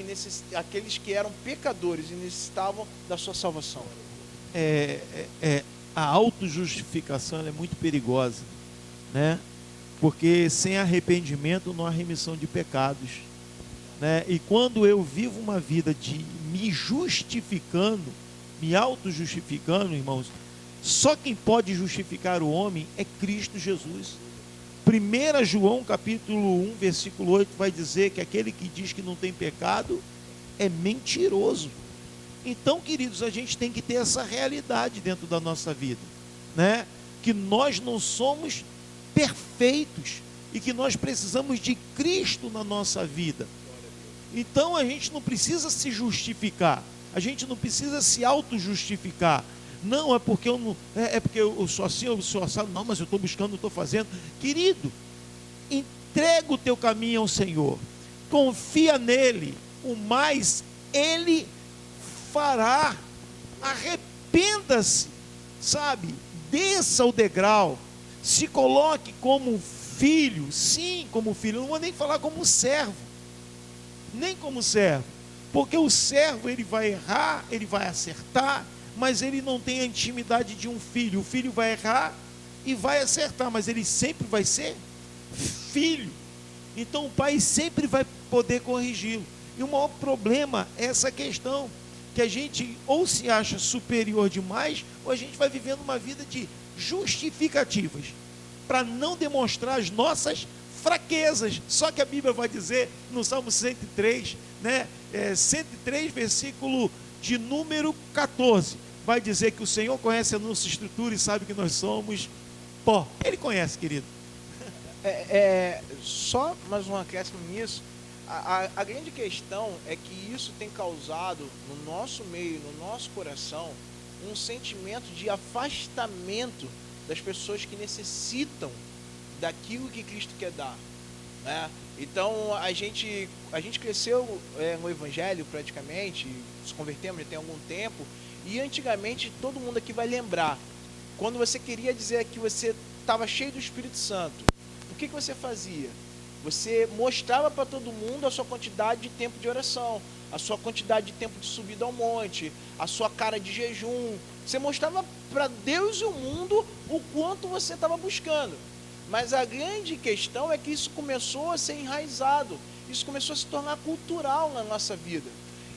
que eram pecadores e necessitavam da sua salvação. A autojustificação é muito perigosa, né? porque sem arrependimento não há remissão de pecados, né? E quando eu vivo uma vida de me justificando, me auto-justificando, irmãos, só quem pode justificar o homem é Cristo Jesus. 1 João capítulo 1, versículo 8 vai dizer que aquele que diz que não tem pecado é mentiroso. Então, queridos, a gente tem que ter essa realidade dentro da nossa vida, né? Que nós não somos perfeitos e que nós precisamos de Cristo na nossa vida. Então a gente não precisa se justificar, a gente não precisa se auto-justificar. Não, é porque eu não, é porque eu sou assim, eu sou assado. Não, mas eu estou buscando, eu estou fazendo. Querido, entrega o teu caminho ao Senhor, confia nele, o mais Ele fará. Arrependa-se, sabe? Desça o degrau, se coloque como filho, sim, como filho. Eu não vou nem falar como servo, nem como servo, porque o servo ele vai errar, ele vai acertar, mas ele não tem a intimidade de um filho. O filho vai errar e vai acertar, mas ele sempre vai ser filho. Então o pai sempre vai poder corrigi-lo. E o maior problema é essa questão, que a gente ou se acha superior demais, ou a gente vai vivendo uma vida de justificativas, para não demonstrar as nossas fraquezas. Só que a Bíblia vai dizer no Salmo 103, né? 103, versículo de número 14, vai dizer que o Senhor conhece a nossa estrutura e sabe que nós somos pó. Ele conhece, querido. Só mais um acréscimo nisso. A grande questão é que isso tem causado no nosso meio, no nosso coração, um sentimento de afastamento das pessoas que necessitam daquilo que Cristo quer dar, né? Então a gente cresceu no Evangelho praticamente, nos convertemos já tem algum tempo, e antigamente todo mundo aqui vai lembrar, quando você queria dizer que você estava cheio do Espírito Santo, o que você fazia? Você mostrava para todo mundo a sua quantidade de tempo de oração, a sua quantidade de tempo de subida ao monte, a sua cara de jejum. Você mostrava para Deus e o mundo o quanto você estava buscando. Mas a grande questão é que isso começou a ser enraizado, isso começou a se tornar cultural na nossa vida.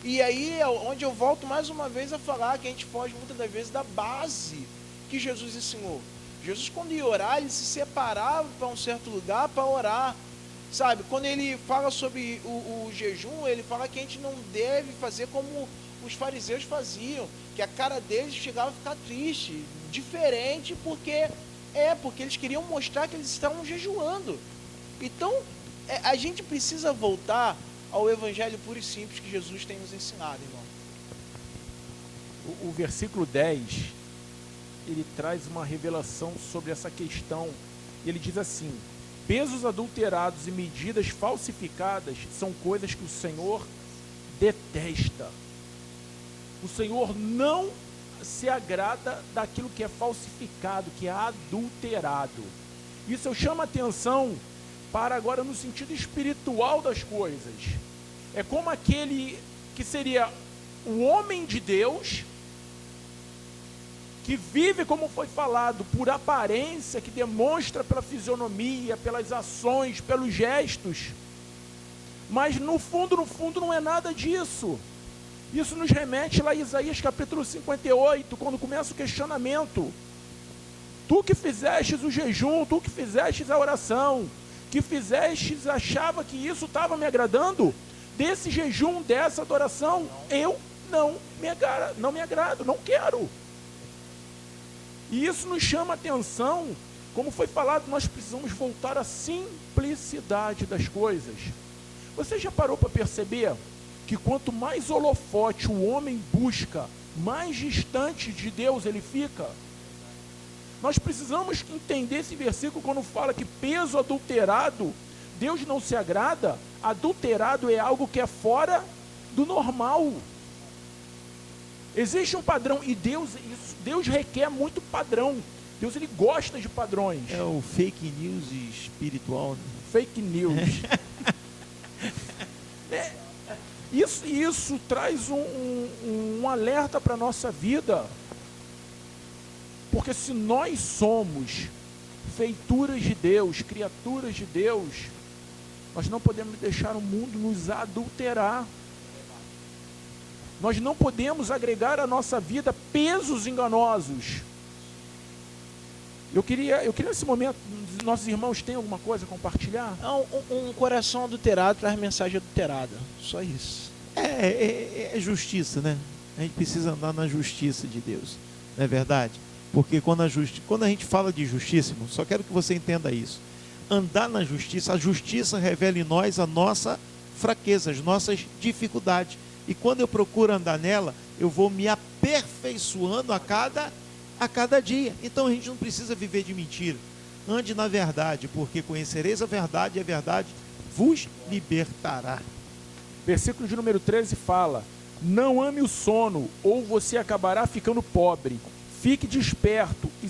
E aí é onde eu volto mais uma vez a falar que a gente foge muitas das vezes da base que Jesus ensinou. Jesus, quando ia orar, ele se separava para um certo lugar para orar. Sabe, quando ele fala sobre o jejum, ele fala que a gente não deve fazer como os fariseus faziam, que a cara deles chegava a ficar triste, diferente, porque eles queriam mostrar que eles estavam jejuando. Então, a gente precisa voltar ao evangelho puro e simples que Jesus tem nos ensinado, irmão. O versículo 10, ele traz uma revelação sobre essa questão. Ele diz assim: pesos adulterados e medidas falsificadas são coisas que o Senhor detesta. O Senhor não se agrada daquilo que é falsificado, que é adulterado. Isso eu chamo a atenção para agora no sentido espiritual das coisas. É como aquele que seria o homem de Deus, que vive, como foi falado, por aparência, que demonstra pela fisionomia, pelas ações, pelos gestos, mas no fundo não é nada disso. Isso nos remete lá a Isaías capítulo 58, quando começa o questionamento. Tu que fizestes o jejum, tu que fizestes a oração, que fizestes, achava que isso estava me agradando? Desse jejum, dessa adoração, eu não me agrado, não quero. E isso nos chama a atenção, como foi falado, nós precisamos voltar à simplicidade das coisas. Você já parou para perceber que quanto mais holofote o homem busca, mais distante de Deus ele fica? Nós precisamos entender esse versículo quando fala que peso adulterado, Deus não se agrada. Adulterado é algo que é fora do normal. Existe um padrão, e Deus requer muito padrão. Deus, ele gosta de padrões. É o fake news espiritual, né? Fake news. Isso traz um alerta para a nossa vida. Porque se nós somos feituras de Deus, criaturas de Deus, nós não podemos deixar o mundo nos adulterar. Nós não podemos agregar à nossa vida pesos enganosos. Eu queria nesse momento, nossos irmãos têm alguma coisa a compartilhar? Um coração adulterado traz mensagem adulterada. Só isso. É justiça, né? A gente precisa andar na justiça de Deus, não é verdade? Porque quando a gente fala de justiça, irmão, só quero que você entenda isso. Andar na justiça, a justiça revela em nós a nossa fraqueza, as nossas dificuldades. E quando eu procuro andar nela, eu vou me aperfeiçoando a cada dia. Então a gente não precisa viver de mentira. Ande na verdade, porque conhecereis a verdade e a verdade vos libertará. Versículo de número 13 fala: não ame o sono, ou você acabará ficando pobre. Fique desperto e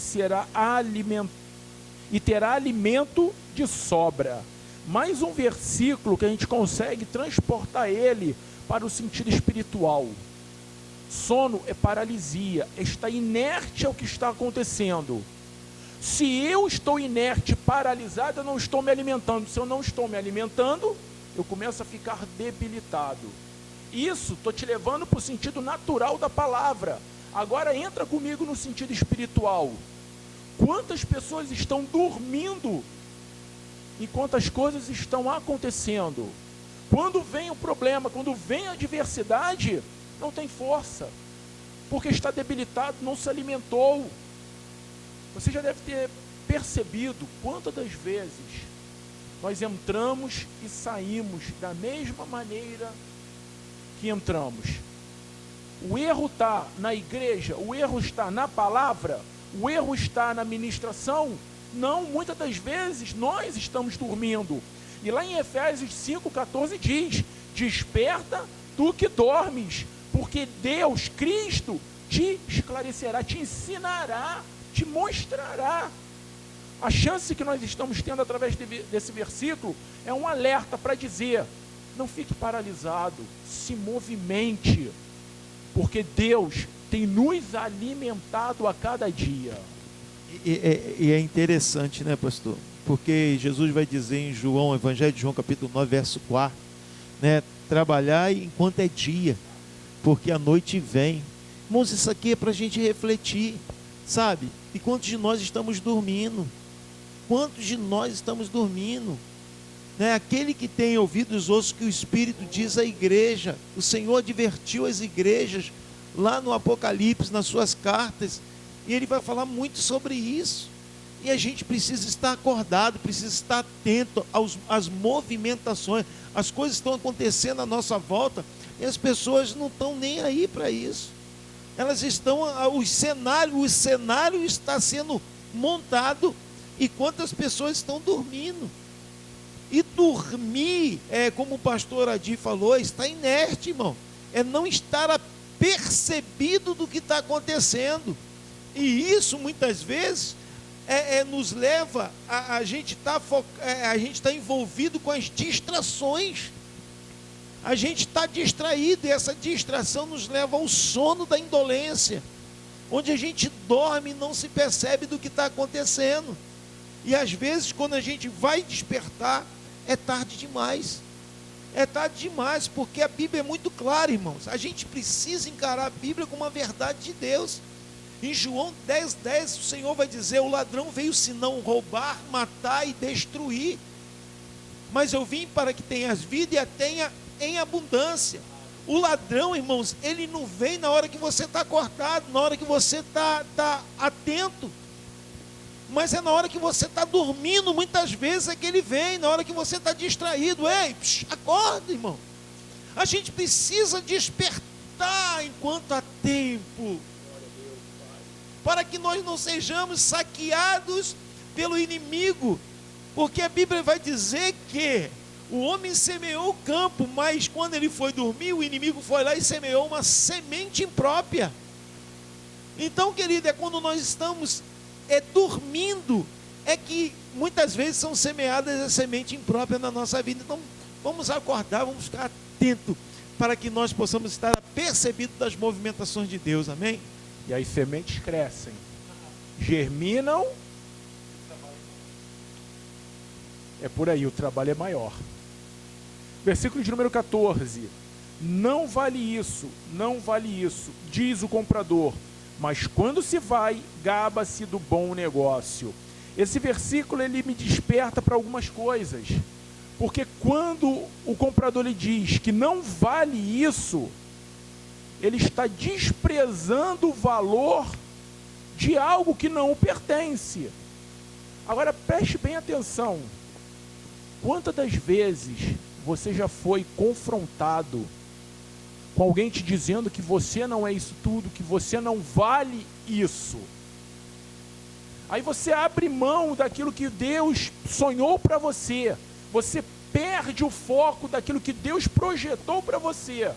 terá alimento de sobra. Mais um versículo que a gente consegue transportar ele para o sentido espiritual. Sono é paralisia, está inerte ao que está acontecendo. Se eu estou inerte, paralisado, eu não estou me alimentando. Se eu não estou me alimentando, eu começo a ficar debilitado. Isso, estou te levando para o sentido natural da palavra. Agora entra comigo no sentido espiritual. Quantas pessoas estão dormindo enquanto as coisas estão acontecendo? Quando vem o problema, quando vem a adversidade, não tem força, porque está debilitado, não se alimentou. Você já deve ter percebido quantas das vezes nós entramos e saímos da mesma maneira que entramos. O erro está na igreja, o erro está na palavra, o erro está na ministração. Não, muitas das vezes nós estamos dormindo. E lá em Efésios 5,14 diz: desperta tu que dormes, porque Deus, Cristo, te esclarecerá, te ensinará, te mostrará. A chance que nós estamos tendo através desse versículo é um alerta para dizer: não fique paralisado, se movimente, porque Deus tem nos alimentado a cada dia. E é interessante, né, pastor? Porque Jesus vai dizer em João, Evangelho de João, capítulo 9, verso 4, né? Trabalhai enquanto é dia, porque a noite vem. Irmãos, isso aqui é para a gente refletir, sabe? E quantos de nós estamos dormindo? Quantos de nós estamos dormindo? Né? Aquele que tem ouvidos ouça o que o Espírito diz à igreja. O Senhor advertiu as igrejas lá no Apocalipse, nas suas cartas, e Ele vai falar muito sobre isso. E a gente precisa estar acordado, precisa estar atento às movimentações. As coisas estão acontecendo à nossa volta e as pessoas não estão nem aí para isso. Elas estão, o cenário está sendo montado e quantas pessoas estão dormindo. E dormir, como o pastor Adi falou, está inerte, irmão. É não estar apercebido do que está acontecendo. E isso muitas vezes nos leva a gente está envolvido com as distrações. A gente está distraído e essa distração nos leva ao sono da indolência, onde a gente dorme e não se percebe do que está acontecendo. E às vezes quando a gente vai despertar, é tarde demais. É tarde demais, porque a Bíblia é muito clara, irmãos. A gente precisa encarar a Bíblia como uma verdade de Deus. Em João 10,10, o Senhor vai dizer: o ladrão veio senão roubar, matar e destruir. Mas eu vim para que tenhas vida e a tenha em abundância. O ladrão, irmãos, ele não vem na hora que você está acordado, na hora que você está atento. Mas é na hora que você está dormindo, muitas vezes é que ele vem, na hora que você está distraído. Ei, acorda, irmão. A gente precisa despertar enquanto há tempo, para que nós não sejamos saqueados pelo inimigo, porque a Bíblia vai dizer que o homem semeou o campo, mas quando ele foi dormir, o inimigo foi lá e semeou uma semente imprópria. Então, querido, é quando nós estamos dormindo, é que muitas vezes são semeadas a semente imprópria na nossa vida. Então, vamos acordar, vamos ficar atentos, para que nós possamos estar apercebidos das movimentações de Deus, amém? E as sementes crescem, germinam É por aí, o trabalho é maior. Versículo de número 14. Não vale isso, não vale isso, diz o comprador, mas quando se vai, gaba-se do bom negócio. Esse versículo ele me desperta para algumas coisas, porque quando o comprador lhe diz que não vale isso, ele está desprezando o valor de algo que não o pertence. Agora preste bem atenção, quantas das vezes você já foi confrontado com alguém te dizendo que você não é isso tudo, que você não vale isso? Aí você abre mão daquilo que Deus sonhou para você, você perde o foco daquilo que Deus projetou para você.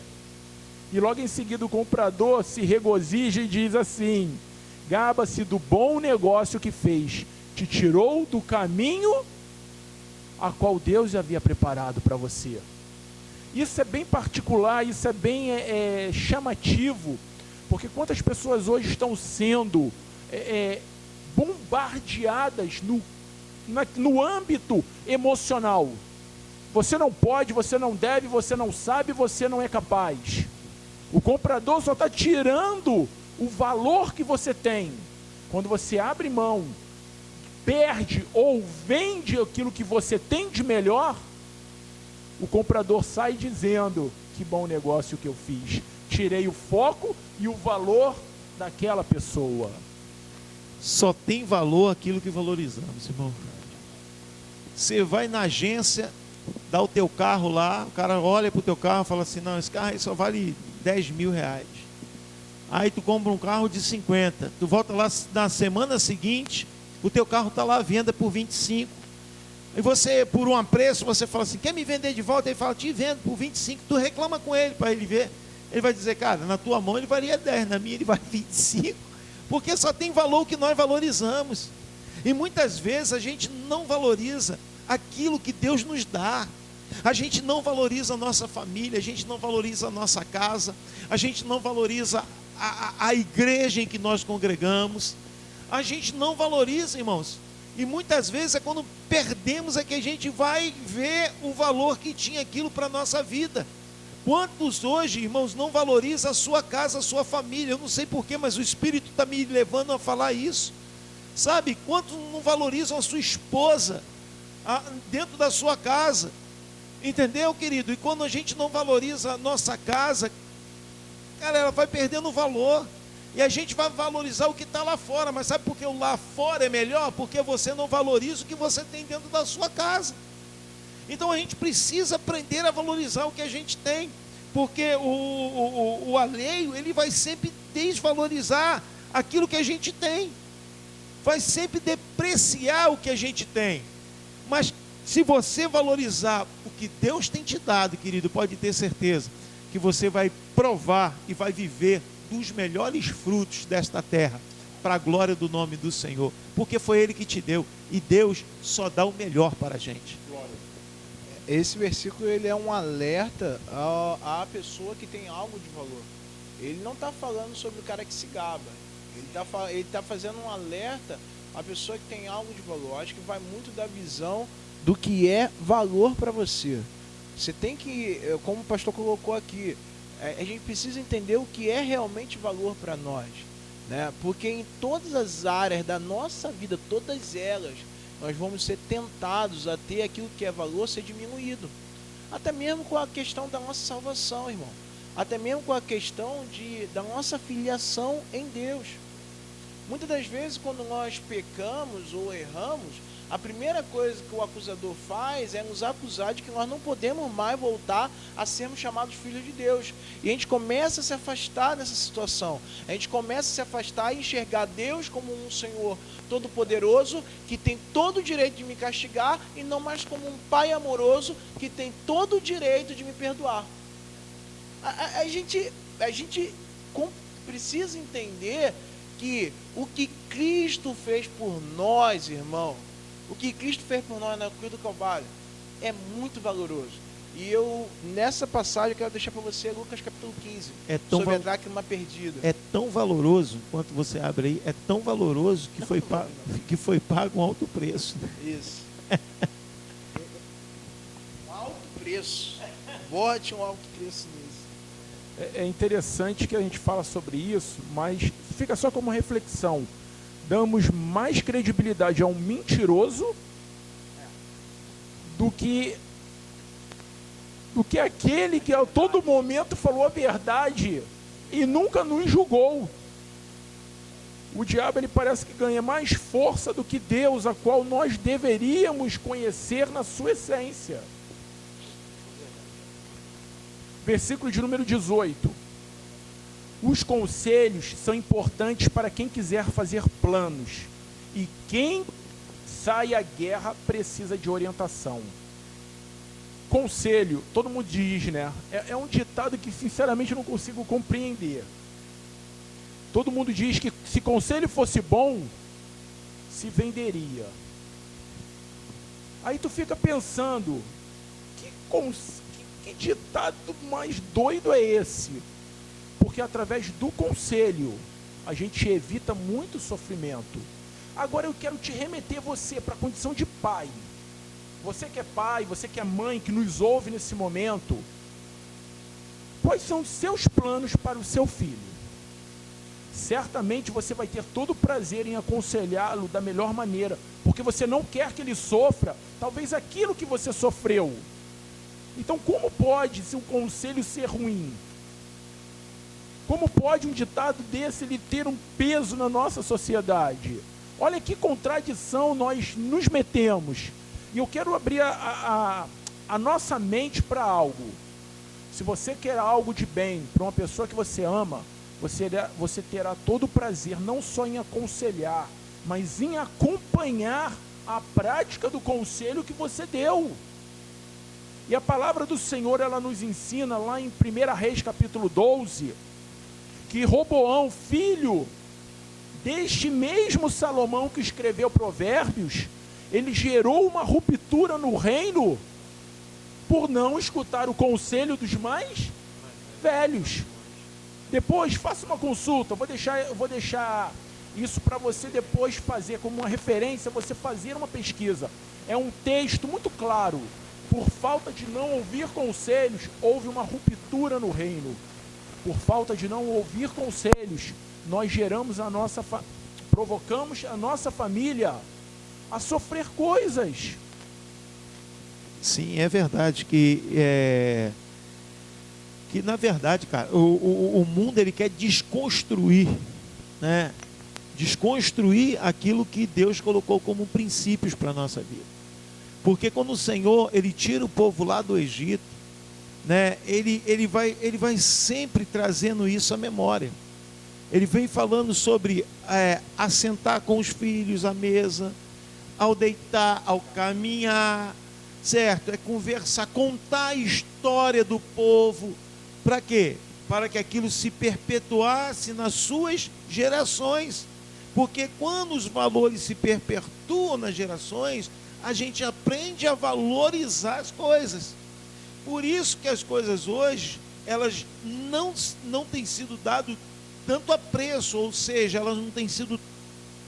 E logo em seguida o comprador se regozija e diz assim: gaba-se do bom negócio que fez, te tirou do caminho a qual Deus havia preparado para você. Isso é bem particular, isso é bem chamativo, porque quantas pessoas hoje estão sendo bombardeadas no âmbito emocional. Você não pode, você não deve, você não sabe, você não é capaz. O comprador só está tirando o valor que você tem. Quando você abre mão, perde ou vende aquilo que você tem de melhor, o comprador sai dizendo: que bom negócio que eu fiz. Tirei o foco e o valor daquela pessoa. Só tem valor aquilo que valorizamos, irmão. Você vai na agência, dá o teu carro lá, o cara olha para o teu carro e fala assim: não, esse carro aí só vale 10 mil reais. Aí tu compra um carro de 50, tu volta lá na semana seguinte, o teu carro está lá à venda por 25. E você, por um preço, você fala assim: quer me vender de volta? Ele fala: te vendo por 25. Tu reclama com ele para ele ver. Ele vai dizer: cara, na tua mão ele valia 10, na minha ele vale 25. Porque só tem valor o que nós valorizamos. E muitas vezes a gente não valoriza aquilo que Deus nos dá. A gente não valoriza a nossa família, a gente não valoriza a nossa casa, a gente não valoriza a igreja em que nós congregamos. A gente não valoriza, irmãos. E muitas vezes é quando perdemos é que a gente vai ver o valor que tinha aquilo para a nossa vida. Quantos hoje, irmãos, não valorizam a sua casa, a sua família? Eu não sei porquê, mas o Espírito está me levando a falar isso. Sabe, quantos não valorizam a sua esposa dentro da sua casa? Entendeu, querido? E quando a gente não valoriza a nossa casa, cara, ela vai perdendo valor. E a gente vai valorizar o que está lá fora. Mas sabe por que o lá fora é melhor? Porque você não valoriza o que você tem dentro da sua casa. Então a gente precisa aprender a valorizar o que a gente tem. Porque o alheio, ele vai sempre desvalorizar aquilo que a gente tem. Vai sempre depreciar o que a gente tem. Mas se você valorizar o que Deus tem te dado, querido, pode ter certeza que você vai provar e vai viver dos melhores frutos desta terra, para a glória do nome do Senhor, porque foi Ele que te deu, e Deus só dá o melhor para a gente. Esse versículo ele é um alerta à pessoa que tem algo de valor. Ele não está falando sobre o cara que se gaba, ele tá fazendo um alerta à pessoa que tem algo de valor. Acho que vai muito da visão do que é valor para você. Você tem que, como o pastor colocou aqui, a gente precisa entender o que é realmente valor para nós, né? Porque em todas as áreas da nossa vida, todas elas, nós vamos ser tentados a ter aquilo que é valor ser diminuído. Até mesmo com a questão da nossa salvação, irmão. Até mesmo com a questão da nossa filiação em Deus. Muitas das vezes, quando nós pecamos ou erramos, a primeira coisa que o acusador faz é nos acusar de que nós não podemos mais voltar a sermos chamados filhos de Deus. E a gente começa a se afastar dessa situação. A gente começa a se afastar e enxergar Deus como um Senhor todo-poderoso, que tem todo o direito de me castigar, e não mais como um Pai amoroso, que tem todo o direito de me perdoar. A gente precisa entender que o que Cristo fez por nós, irmão, o que Cristo fez por nós na cruz do Calvário é muito valoroso. E eu, nessa passagem, eu quero deixar para você Lucas capítulo 15, sobre a dracma perdida. É tão valoroso, enquanto você abre aí, é tão valoroso que foi pago um alto preço. Isso. preço. Bote um alto preço nisso. É interessante que a gente fala sobre isso, mas fica só como reflexão. Damos mais credibilidade a um mentiroso do que aquele que a todo momento falou a verdade e nunca nos julgou. O diabo, ele parece que ganha mais força do que Deus, a qual nós deveríamos conhecer na sua essência. Versículo de número 18. Os conselhos são importantes para quem quiser fazer planos, e quem sai à guerra precisa de orientação. Conselho, todo mundo diz, né? É um ditado que sinceramente eu não consigo compreender. Todo mundo diz que se conselho fosse bom, se venderia. Aí tu fica pensando, que ditado mais doido é esse? Porque através do conselho, a gente evita muito sofrimento. Agora eu quero te remeter você para a condição de pai. Você que é pai, você que é mãe, que nos ouve nesse momento, quais são os seus planos para o seu filho? Certamente você vai ter todo o prazer em aconselhá-lo da melhor maneira, porque você não quer que ele sofra, talvez aquilo que você sofreu. Então como pode se um conselho ser ruim? Como pode um ditado desse ele ter um peso na nossa sociedade? Olha que contradição nós nos metemos. E eu quero abrir a nossa mente para algo. Se você quer algo de bem para uma pessoa que você ama, você terá todo o prazer, não só em aconselhar, mas em acompanhar a prática do conselho que você deu. E a palavra do Senhor, ela nos ensina lá em 1 Reis capítulo 12, que Roboão, filho deste mesmo Salomão que escreveu Provérbios, ele gerou uma ruptura no reino por não escutar o conselho dos mais velhos. Depois, faça uma consulta, eu vou deixar isso para você depois fazer como uma referência, você fazer uma pesquisa. É um texto muito claro. Por falta de não ouvir conselhos, houve uma ruptura no reino. Por falta de não ouvir conselhos, nós provocamos a nossa família a sofrer coisas. Sim, é verdade que na verdade, cara, o mundo ele quer desconstruir, né? Desconstruir aquilo que Deus colocou como princípios para a nossa vida. Porque quando o Senhor ele tira o povo lá do Egito, né? Ele vai sempre trazendo isso à memória. Ele vem falando sobre assentar com os filhos à mesa, ao deitar, ao caminhar, certo? É conversar, contar a história do povo. Para quê? Para que aquilo se perpetuasse nas suas gerações. Porque quando os valores se perpetuam nas gerações, a gente aprende a valorizar as coisas. Por isso que as coisas hoje, elas não têm sido dado tanto apreço, ou seja, elas não têm sido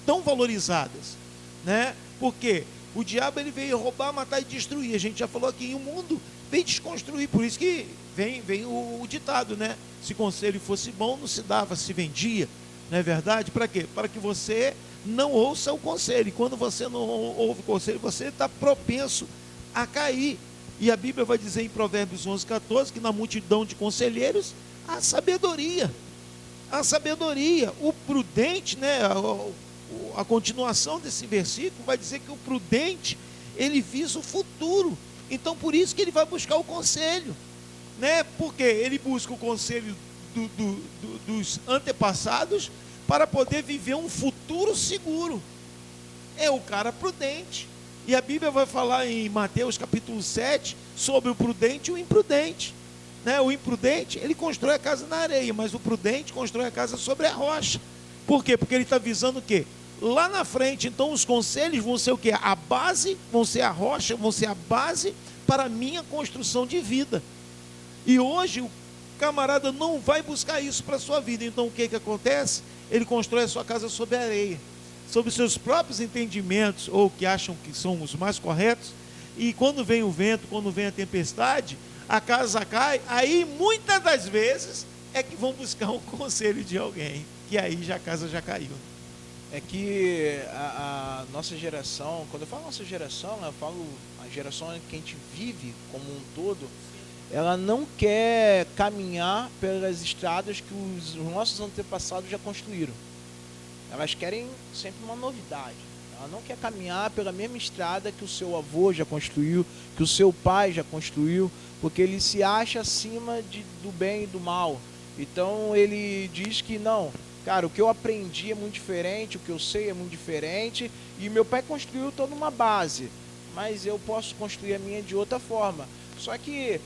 tão valorizadas, né? Porque o diabo ele veio roubar, matar e destruir. A gente já falou aqui, o mundo vem desconstruir, por isso que vem o ditado, né? Se conselho fosse bom, não se dava, se vendia, não é verdade? Para quê? Para que você não ouça o conselho. E quando você não ouve o conselho, você está propenso a cair. E a Bíblia vai dizer em Provérbios 11:14 que na multidão de conselheiros há sabedoria. A sabedoria, o prudente, né? A continuação desse versículo vai dizer que o prudente ele visa o futuro. Então por isso que ele vai buscar o conselho, né? Porque ele busca o conselho dos antepassados para poder viver um futuro seguro. É o cara prudente. E a Bíblia vai falar em Mateus capítulo 7 sobre o prudente e o imprudente, né? O imprudente, ele constrói a casa na areia, mas o prudente constrói a casa sobre a rocha. Por quê? Porque ele está visando o quê? Lá na frente. Então os conselhos vão ser o quê? A base, vão ser a rocha, vão ser a base para a minha construção de vida. E hoje o camarada não vai buscar isso para a sua vida. Então o que acontece? Ele constrói a sua casa sobre a areia, sobre seus próprios entendimentos, ou que acham que são os mais corretos, e quando vem o vento, quando vem a tempestade, a casa cai, aí muitas das vezes é que vão buscar um conselho de alguém, que aí já a casa já caiu. É que a nossa geração, quando eu falo nossa geração, eu falo a geração que a gente vive como um todo, ela não quer caminhar pelas estradas que os nossos antepassados já construíram. Elas querem sempre uma novidade. Ela não quer caminhar pela mesma estrada que o seu avô já construiu, que o seu pai já construiu, porque ele se acha acima do bem e do mal. Então ele diz que não, cara, o que eu aprendi é muito diferente, o que eu sei é muito diferente, e meu pai construiu toda uma base, mas eu posso construir a minha de outra forma. Só que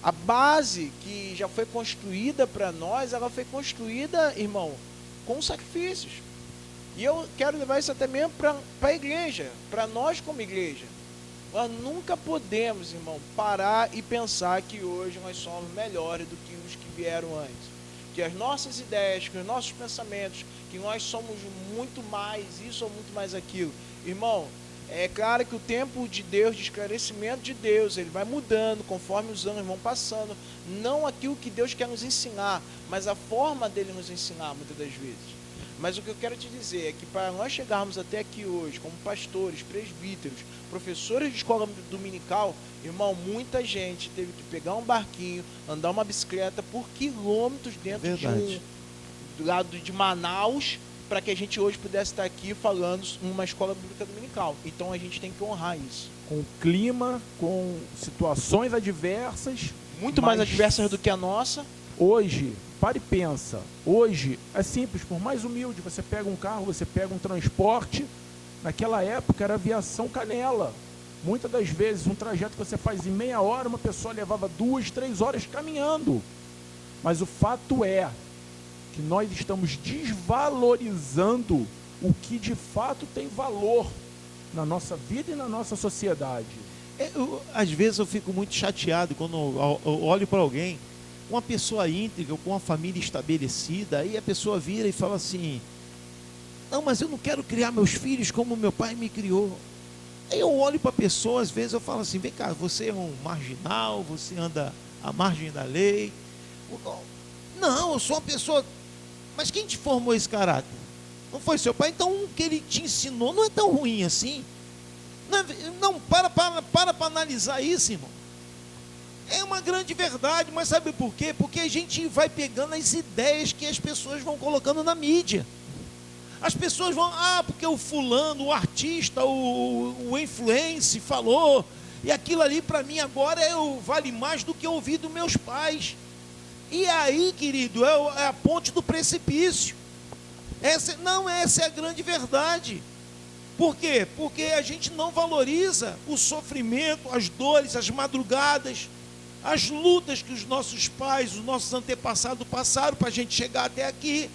a base que já foi construída para nós, ela foi construída, irmão, com sacrifícios. E eu quero levar isso até mesmo para a igreja, para nós como igreja. Nós nunca podemos, irmão, parar e pensar que hoje nós somos melhores do que os que vieram antes. Que as nossas ideias, que os nossos pensamentos, que nós somos muito mais isso ou muito mais aquilo. Irmão, é claro que o tempo de Deus, de esclarecimento de Deus, ele vai mudando conforme os anos vão passando. Não aquilo que Deus quer nos ensinar, mas a forma dele nos ensinar, muitas das vezes. Mas o que eu quero te dizer é que para nós chegarmos até aqui hoje, como pastores, presbíteros, professores de escola dominical, irmão, muita gente teve que pegar um barquinho, andar uma bicicleta por quilômetros dentro do lado de Manaus, para que a gente hoje pudesse estar aqui falando numa escola bíblica dominical. Então a gente tem que honrar isso. Com clima, com situações adversas. Muito mais adversas do que a nossa. Hoje, pare e pensa, hoje é simples, por mais humilde, você pega um carro, você pega um transporte, naquela época era aviação canela. Muitas das vezes um trajeto que você faz em meia hora, uma pessoa levava 2, 3 horas caminhando. Mas o fato é que nós estamos desvalorizando o que de fato tem valor na nossa vida e na nossa sociedade. Às vezes eu fico muito chateado quando eu olho para alguém, uma pessoa íntegra, com uma família estabelecida, aí a pessoa vira e fala assim: não, mas eu não quero criar meus filhos como meu pai me criou. Aí eu olho para a pessoa, às vezes eu falo assim: vem cá, você é um marginal, você anda à margem da lei. Não, eu sou uma pessoa... Mas quem te formou esse caráter? Não foi seu pai? Então o que ele te ensinou não é tão ruim assim. Não, para analisar isso, irmão. É uma grande verdade, mas sabe por quê? Porque a gente vai pegando as ideias que as pessoas vão colocando na mídia. As pessoas vão, porque o fulano, o artista, o influencer falou, e aquilo ali para mim agora vale mais do que eu ouvi dos meus pais. E aí, querido, é a ponte do precipício. Essa é a grande verdade. Por quê? Porque a gente não valoriza o sofrimento, as dores, as madrugadas, as lutas que os nossos pais, os nossos antepassados passaram para a gente chegar até aqui,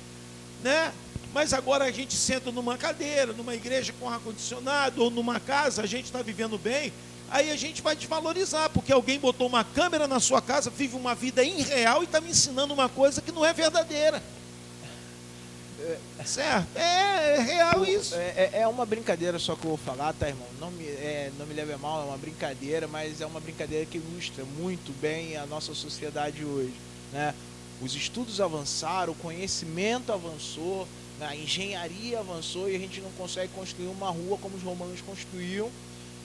né? Mas agora a gente senta numa cadeira, numa igreja com ar-condicionado, ou numa casa, a gente está vivendo bem, aí a gente vai desvalorizar, porque alguém botou uma câmera na sua casa, vive uma vida irreal e está me ensinando uma coisa que não é verdadeira. Certo? É real isso. É uma brincadeira só que eu vou falar, tá, irmão? Não me leve a mal, é uma brincadeira, mas é uma brincadeira que ilustra muito bem a nossa sociedade hoje, né? Os estudos avançaram, o conhecimento avançou, a engenharia avançou e a gente não consegue construir uma rua como os romanos construíam,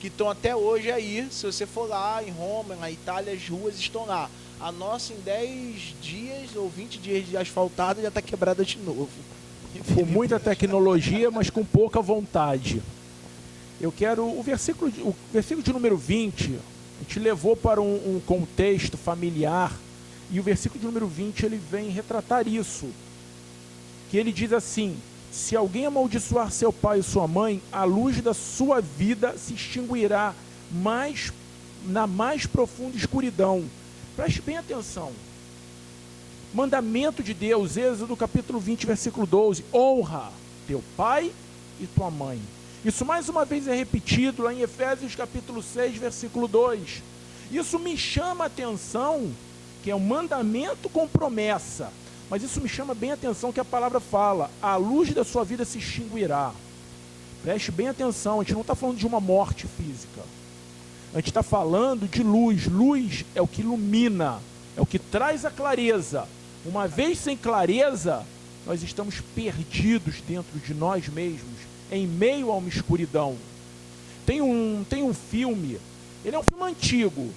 que estão até hoje aí. Se você for lá em Roma, na Itália, as ruas estão lá. A nossa, em 10 dias ou 20 dias de asfaltada, já está quebrada de novo. Com muita tecnologia, mas com pouca vontade. Eu quero o versículo de número 20, te levou para um contexto familiar, e o versículo de número 20 ele vem retratar isso, que ele diz assim: se alguém amaldiçoar seu pai e sua mãe, a luz da sua vida se extinguirá na mais profunda escuridão. Preste bem atenção. Mandamento de Deus, Êxodo capítulo 20, versículo 12, honra teu pai e tua mãe. Isso mais uma vez é repetido lá em Efésios capítulo 6, versículo 2. Isso me chama a atenção, que é um mandamento com promessa, mas isso me chama bem a atenção que a palavra fala, a luz da sua vida se extinguirá. Preste bem atenção, a gente não está falando de uma morte física. A gente está falando de luz. Luz é o que ilumina, é o que traz a clareza. Uma vez sem clareza, nós estamos perdidos dentro de nós mesmos, em meio a uma escuridão. Tem um filme, ele é um filme antigo,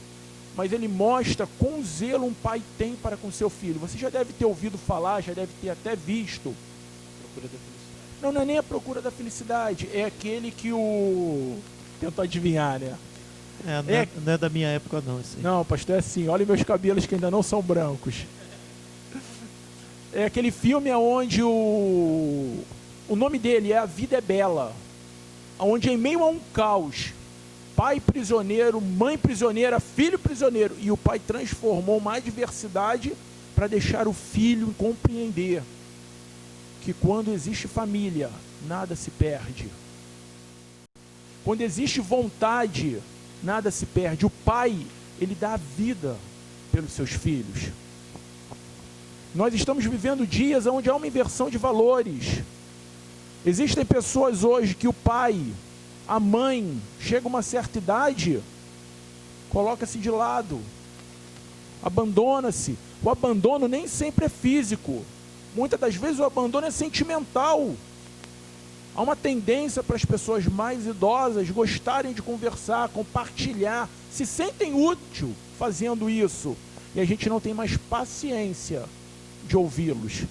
mas ele mostra quão zelo um pai tem para com seu filho. Você já deve ter ouvido falar, já deve ter até visto. Procura da felicidade. Não, não é nem a procura da felicidade, é aquele que o... Tento adivinhar, né? Não é da minha época não, esse aí. Não, pastor, é assim, olha meus cabelos que ainda não são brancos. É aquele filme onde o nome dele é A Vida é Bela, onde em meio a um caos, pai prisioneiro, mãe prisioneira, filho prisioneiro, e o pai transformou uma adversidade para deixar o filho compreender que quando existe família, nada se perde. Quando existe vontade, nada se perde. O pai, ele dá a vida pelos seus filhos. Nós estamos vivendo dias onde há uma inversão de valores. Existem pessoas hoje que o pai, a mãe, chega a uma certa idade, coloca-se de lado, abandona-se. O abandono nem sempre é físico. Muitas das vezes o abandono é sentimental. Há uma tendência para as pessoas mais idosas gostarem de conversar, compartilhar, se sentem útil fazendo isso. E a gente não tem mais paciência de ouvi-los.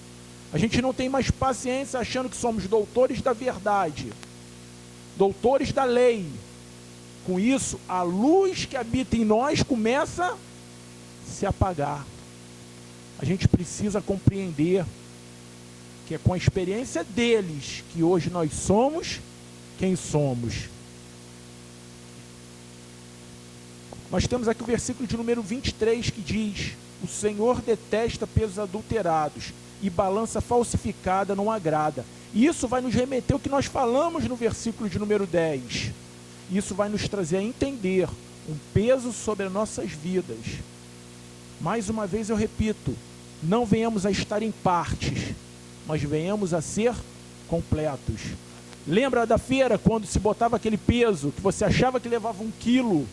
A gente não tem mais paciência achando que somos doutores da verdade, doutores da lei. Com isso, a luz que habita em nós começa a se apagar. A gente precisa compreender que é com a experiência deles que hoje nós somos quem somos. Nós temos aqui o versículo de número 23 que diz: o Senhor detesta pesos adulterados e balança falsificada não agrada. E isso vai nos remeter ao que nós falamos no versículo de número 10. Isso vai nos trazer a entender um peso sobre as nossas vidas. Mais uma vez eu repito, não venhamos a estar em partes, mas venhamos a ser completos. Lembra da feira, quando se botava aquele peso, que você achava que levava 1 quilo,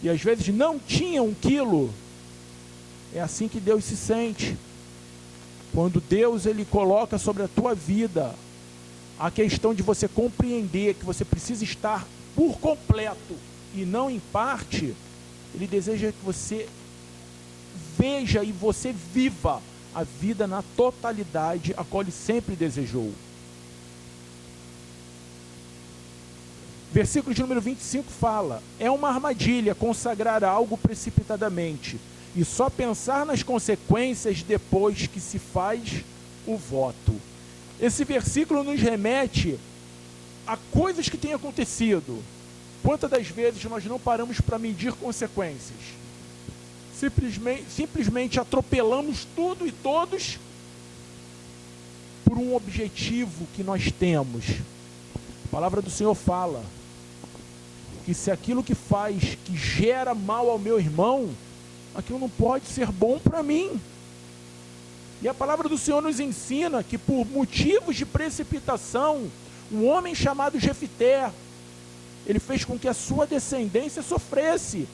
e às vezes não tinha 1 quilo? É assim que Deus se sente. Quando Deus ele coloca sobre a tua vida a questão de você compreender que você precisa estar por completo e não em parte, Ele deseja que você veja e você viva a vida na totalidade a qual Ele sempre desejou. Versículo de número 25 fala: é uma armadilha consagrar algo precipitadamente e só pensar nas consequências depois que se faz o voto. Esse versículo nos remete a coisas que têm acontecido. Quantas das vezes nós não paramos para medir consequências? Simplesmente atropelamos tudo e todos por um objetivo que nós temos. A palavra do Senhor fala que se aquilo que faz, que gera mal ao meu irmão, aquilo não pode ser bom para mim. E a palavra do Senhor nos ensina que por motivos de precipitação, um homem chamado Jefité, ele fez com que a sua descendência sofresse.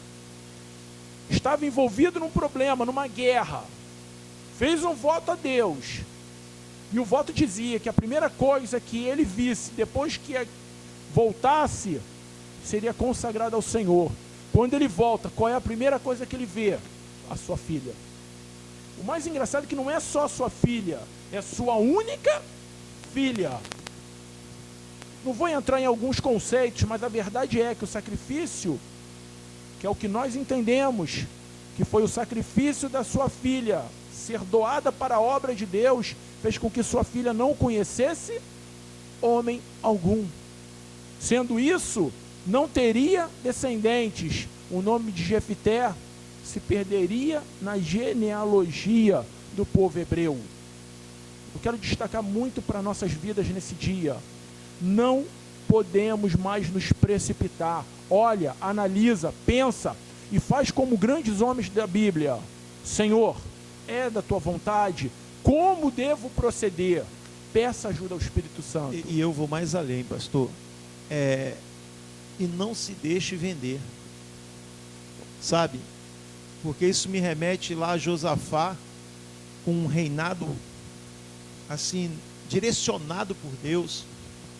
Estava envolvido num problema, numa guerra. Fez um voto a Deus. E o voto dizia que a primeira coisa que ele visse, depois que voltasse, seria consagrado ao Senhor. Quando ele volta, qual é a primeira coisa que ele vê? A sua filha. O mais engraçado é que não é só a sua filha, é a sua única filha. Não vou entrar em alguns conceitos, mas a verdade é que o sacrifício, que é o que nós entendemos, que foi o sacrifício da sua filha, ser doada para a obra de Deus, fez com que sua filha não conhecesse homem algum. Sendo isso, não teria descendentes. O nome de Jefité se perderia na genealogia do povo hebreu. Eu quero destacar muito para nossas vidas nesse dia. Não podemos mais nos precipitar. Olha, analisa, pensa e faz como grandes homens da Bíblia. Senhor, é da tua vontade? Como devo proceder? Peça ajuda ao Espírito Santo. E eu vou mais além, pastor. e não se deixe vender. Sabe? Porque isso me remete lá a Josafá, com um reinado assim, direcionado por Deus,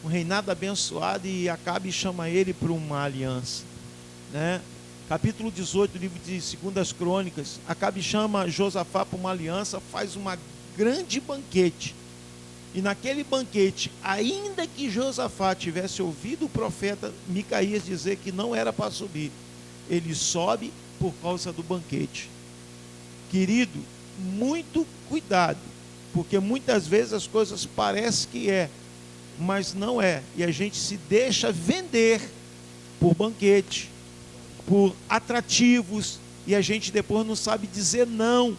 um reinado abençoado, e Acabe chama ele para uma aliança, né? Capítulo 18 do livro de 2 Crônicas, Acabe chama Josafá para uma aliança, faz uma grande banquete, e naquele banquete, ainda que Josafá tivesse ouvido o profeta Micaías dizer que não era para subir, ele sobe por causa do banquete. Querido, muito cuidado, porque muitas vezes as coisas parecem que é, mas não é, e a gente se deixa vender por banquete, por atrativos, e a gente depois não sabe dizer não,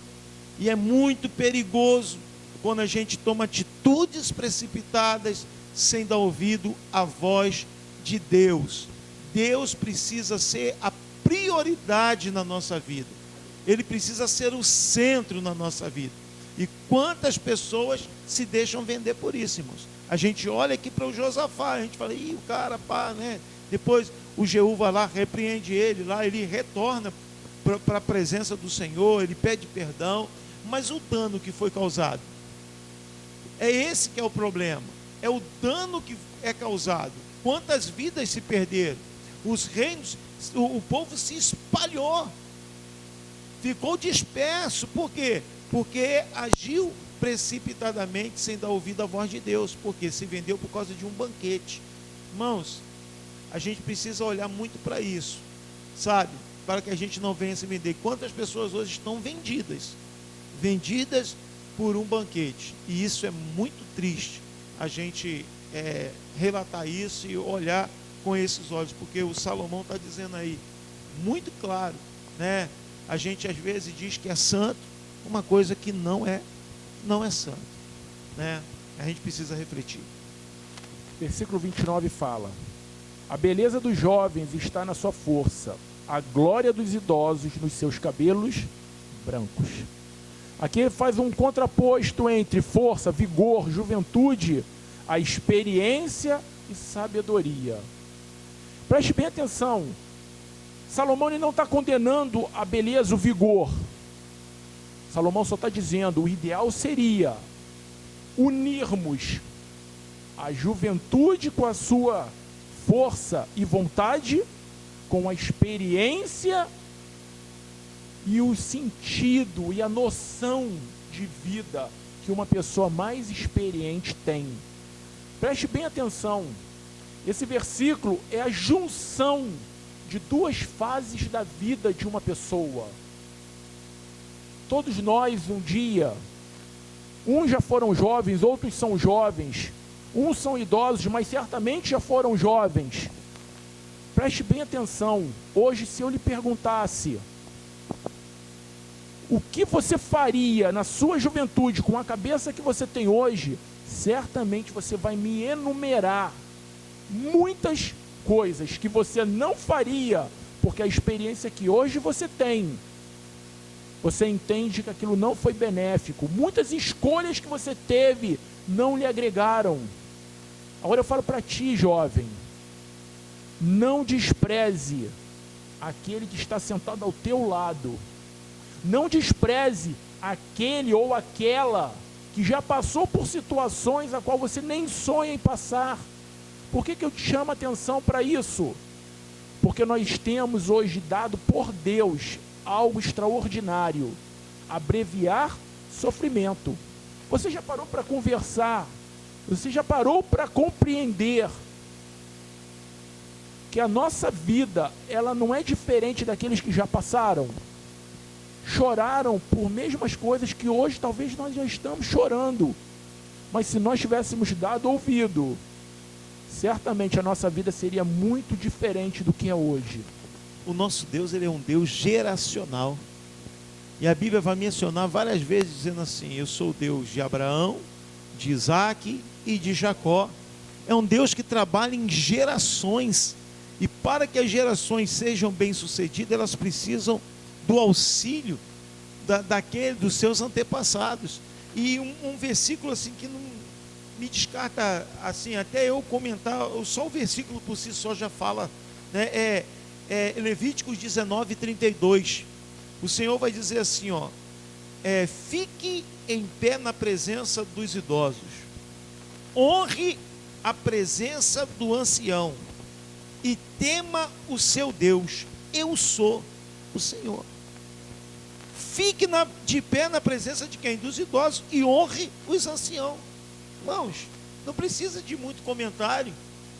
e é muito perigoso quando a gente toma atitudes precipitadas sem dar ouvido à voz de Deus. Deus precisa ser a prioridade na nossa vida, Ele precisa ser o centro na nossa vida. E quantas pessoas se deixam vender por isso, irmãos? A gente olha aqui para o Josafá, a gente fala, ih, o cara, pá, né? Depois o Jeú vai lá, repreende ele lá, ele retorna para a presença do Senhor, ele pede perdão, mas o dano que foi causado, é esse que é o problema, é o dano que é causado. Quantas vidas se perderam? Os reinos, o povo se espalhou, ficou disperso. Por quê? Porque agiu precipitadamente, sem dar ouvido à voz de Deus, porque se vendeu por causa de um banquete. Irmãos, a gente precisa olhar muito para isso, sabe? Para que a gente não venha se vender. Quantas pessoas hoje estão vendidas por um banquete, e isso é muito triste, a gente relatar isso e olhar com esses olhos, porque o Salomão está dizendo aí, muito claro, né? A gente às vezes diz que é santo, uma coisa que não é santo, né? A gente precisa refletir. Versículo 29 fala: a beleza dos jovens está na sua força, a glória dos idosos nos seus cabelos brancos. Aqui ele faz um contraposto entre força, vigor, juventude, a experiência e sabedoria. Preste bem atenção, Salomão ele não está condenando a beleza, o vigor. Salomão só está dizendo, o ideal seria unirmos a juventude com a sua força e vontade, com a experiência e o sentido e a noção de vida que uma pessoa mais experiente tem. Preste bem atenção, esse versículo é a junção de duas fases da vida de uma pessoa. Todos nós um dia, uns já foram jovens, outros são jovens, uns são idosos, mas certamente já foram jovens. Preste bem atenção, hoje se eu lhe perguntasse, o que você faria na sua juventude com a cabeça que você tem hoje, certamente você vai me enumerar muitas coisas que você não faria, porque a experiência que hoje você tem, você entende que aquilo não foi benéfico. Muitas escolhas que você teve não lhe agregaram. Agora eu falo para ti, jovem, não despreze aquele que está sentado ao teu lado. Não despreze aquele ou aquela que já passou por situações a qual você nem sonha em passar. Por que eu te chamo a atenção para isso? Porque nós temos hoje dado por Deus algo extraordinário, abreviar sofrimento. Você já parou para conversar? Você já parou para compreender que a nossa vida, ela não é diferente daqueles que já passaram? Choraram por mesmas coisas que hoje talvez nós já estamos chorando, mas se nós tivéssemos dado ouvido, certamente a nossa vida seria muito diferente do que é hoje. O nosso Deus, ele é um Deus geracional, e a Bíblia vai mencionar várias vezes dizendo assim, eu sou o Deus de Abraão, de Isaac e de Jacó. É um Deus que trabalha em gerações, e para que as gerações sejam bem-sucedidas, elas precisam do auxílio dos seus antepassados. E um versículo assim que não me descarta, assim, até eu comentar, só o versículo por si só já fala né? Levíticos 19:32. O Senhor vai dizer assim, ó, fique em pé na presença dos idosos, honre a presença do ancião e tema o seu Deus. Eu sou o Senhor. Fique de pé na presença de quem? Dos idosos, e honre os anciãos. Irmãos, não precisa de muito comentário.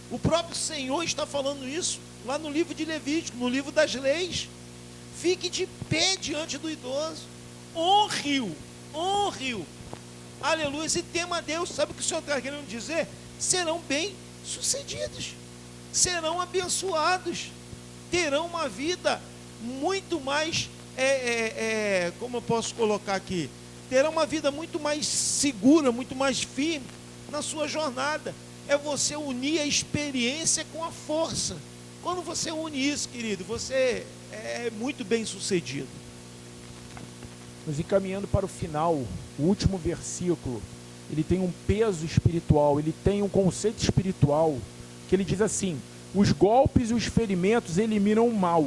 O próprio Senhor está falando isso lá no livro de Levítico, no livro das leis. Fique de pé diante do idoso, honre-o, aleluia, e tema a Deus. Sabe o que o Senhor está querendo dizer? Serão bem-sucedidos, serão abençoados, terão uma vida muito mais, como eu posso colocar aqui, terão uma vida muito mais segura, muito mais firme na sua jornada. É você unir a experiência com a força. Quando você une isso, querido, você é muito bem sucedido. Nos encaminhando para o final, o último versículo, ele tem um peso espiritual, ele tem um conceito espiritual, que ele diz assim: os golpes e os ferimentos eliminam o mal,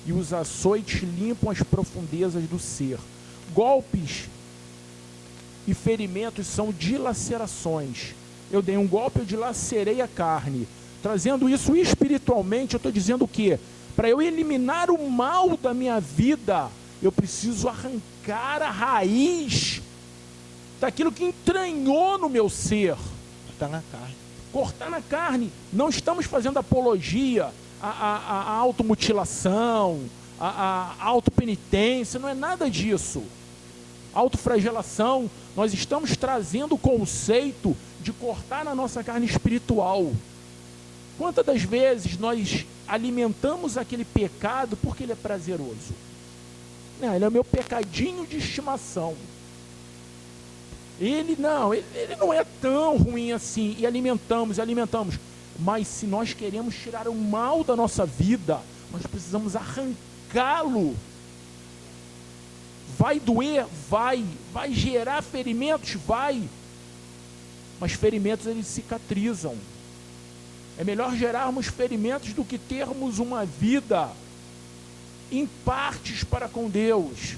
e os açoites limpam as profundezas do ser. Golpes e ferimentos são dilacerações. Eu dei um golpe, eu dilacerei a carne. Trazendo isso espiritualmente, eu estou dizendo o quê? Para eu eliminar o mal da minha vida, eu preciso arrancar a raiz daquilo que entranhou no meu ser. Cortar na carne. Cortar na carne. Não estamos fazendo apologia à automutilação, à autopenitência, não é nada disso. Autoflagelação, nós estamos trazendo o conceito de cortar na nossa carne espiritual. Quantas das vezes nós alimentamos aquele pecado porque ele é prazeroso? Não, ele é o meu pecadinho de estimação. Ele não é tão ruim assim. E alimentamos. Mas se nós queremos tirar o mal da nossa vida, nós precisamos arrancá-lo. Vai doer? Vai. Vai gerar ferimentos? Vai. Mas ferimentos, eles cicatrizam. É melhor gerarmos ferimentos do que termos uma vida em partes para com Deus.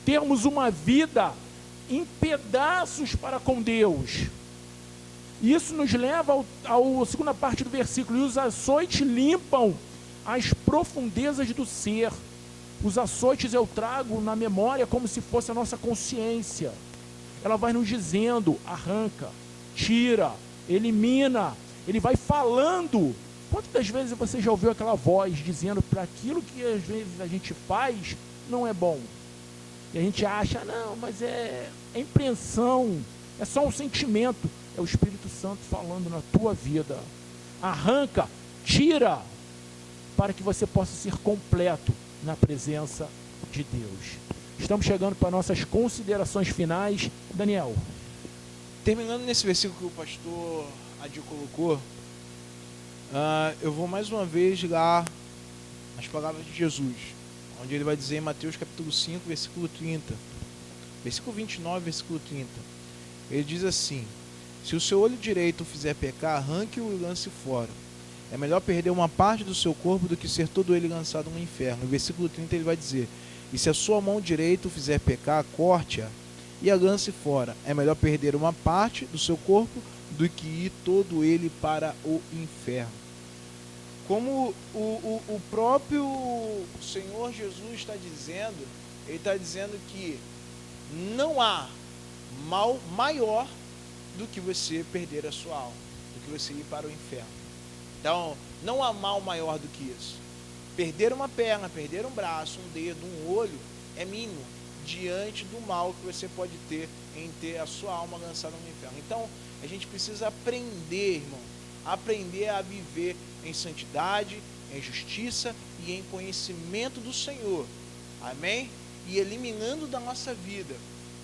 Termos uma vida em pedaços para com Deus. Isso nos leva à segunda parte do versículo. E os açoites limpam as profundezas do ser. Os açoites eu trago na memória como se fosse a nossa consciência. Ela vai nos dizendo: arranca, tira, elimina. Ele vai falando. Quantas vezes você já ouviu aquela voz dizendo para aquilo que às vezes a gente faz não é bom? E a gente acha, não, mas é impressão, é só um sentimento. É o Espírito Santo falando na tua vida. Arranca, tira, para que você possa ser completo na presença de Deus. Estamos chegando para nossas considerações finais. Daniel. Terminando nesse versículo que o pastor Adi colocou, eu vou mais uma vez lá as palavras de Jesus, onde ele vai dizer em Mateus capítulo 5, versículo 30, versículo 29, versículo 30, ele diz assim: se o seu olho direito o fizer pecar, arranque-o e lance fora. É melhor perder uma parte do seu corpo do que ser todo ele lançado no inferno. No versículo 30 ele vai dizer: e se a sua mão direita o fizer pecar, corte-a e a lance fora. É melhor perder uma parte do seu corpo do que ir todo ele para o inferno. Como o próprio Senhor Jesus está dizendo, ele está dizendo que não há mal maior do que você perder a sua alma, do que você ir para o inferno. Então, não há mal maior do que isso. Perder uma perna, perder um braço, um dedo, um olho, é mínimo diante do mal que você pode ter em ter a sua alma lançada no inferno. Então, a gente precisa aprender, irmão, aprender a viver em santidade, em justiça e em conhecimento do Senhor. Amém? E eliminando da nossa vida.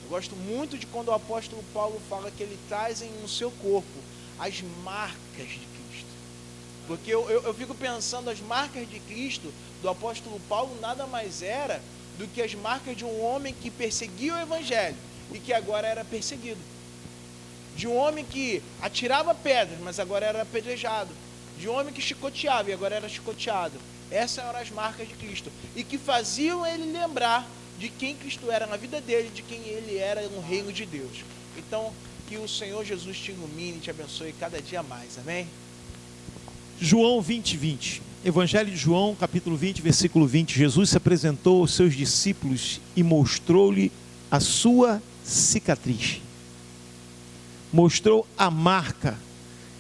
Eu gosto muito de quando o apóstolo Paulo fala que ele traz no seu corpo as marcas de Cristo. Porque eu fico pensando, as marcas de Cristo, do apóstolo Paulo, nada mais era do que as marcas de um homem que perseguia o evangelho e que agora era perseguido. De um homem que atirava pedras, mas agora era apedrejado. de um homem que chicoteava e agora era chicoteado. Essas eram as marcas de Cristo, e que faziam ele lembrar de quem Cristo era na vida dele, de quem ele era no reino de Deus. Então, que o Senhor Jesus te ilumine e te abençoe cada dia mais, amém? João 20:20. Evangelho de João, capítulo 20, versículo 20. Jesus se apresentou aos seus discípulos e mostrou-lhe a sua cicatriz. Mostrou a marca.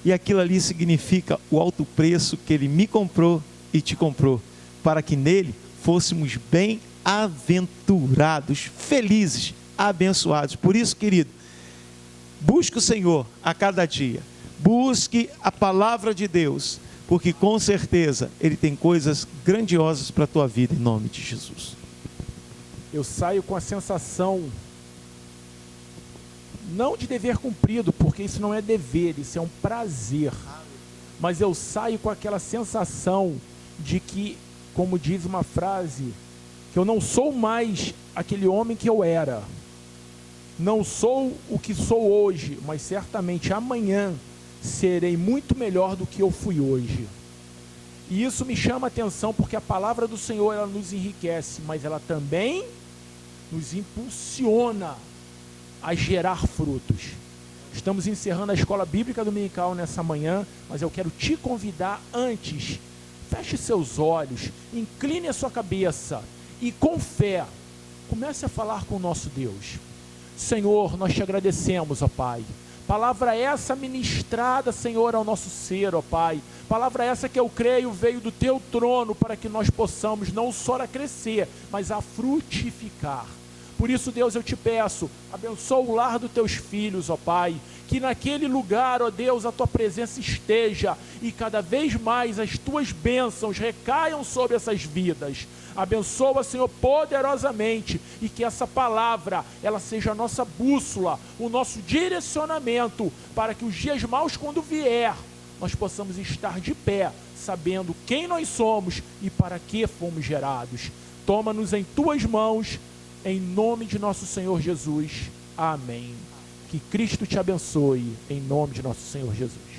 E aquilo ali significa o alto preço que ele me comprou e te comprou, para que nele fôssemos bem-aventurados, felizes, abençoados. Por isso, querido, busque o Senhor a cada dia. Busque a palavra de Deus, porque com certeza Ele tem coisas grandiosas para a tua vida, em nome de Jesus. Eu saio com a sensação, não de dever cumprido, porque isso não é dever, isso é um prazer. Mas eu saio com aquela sensação de que, como diz uma frase, que eu não sou mais aquele homem que eu era. Não sou o que sou hoje, mas certamente amanhã serei muito melhor do que eu fui hoje. E isso me chama a atenção, porque a palavra do Senhor, ela nos enriquece, mas ela também nos impulsiona a gerar frutos. Estamos encerrando a escola bíblica dominical nessa manhã, mas eu quero te convidar antes. Feche seus olhos, incline a sua cabeça e com fé, comece a falar com o nosso Deus. Senhor, nós te agradecemos, ó Pai. Palavra essa ministrada, Senhor, ao nosso ser, ó Pai. Palavra essa que eu creio veio do Teu trono para que nós possamos não só a crescer, mas a frutificar. Por isso, Deus, eu te peço, abençoa o lar dos Teus filhos, ó Pai. Que naquele lugar, ó Deus, a Tua presença esteja e cada vez mais as Tuas bênçãos recaiam sobre essas vidas. Abençoa, Senhor, poderosamente, e que essa palavra, ela seja a nossa bússola, o nosso direcionamento, para que os dias maus, quando vier, nós possamos estar de pé, sabendo quem nós somos e para que fomos gerados. Toma-nos em Tuas mãos, em nome de nosso Senhor Jesus. Amém. Que Cristo te abençoe, em nome de nosso Senhor Jesus.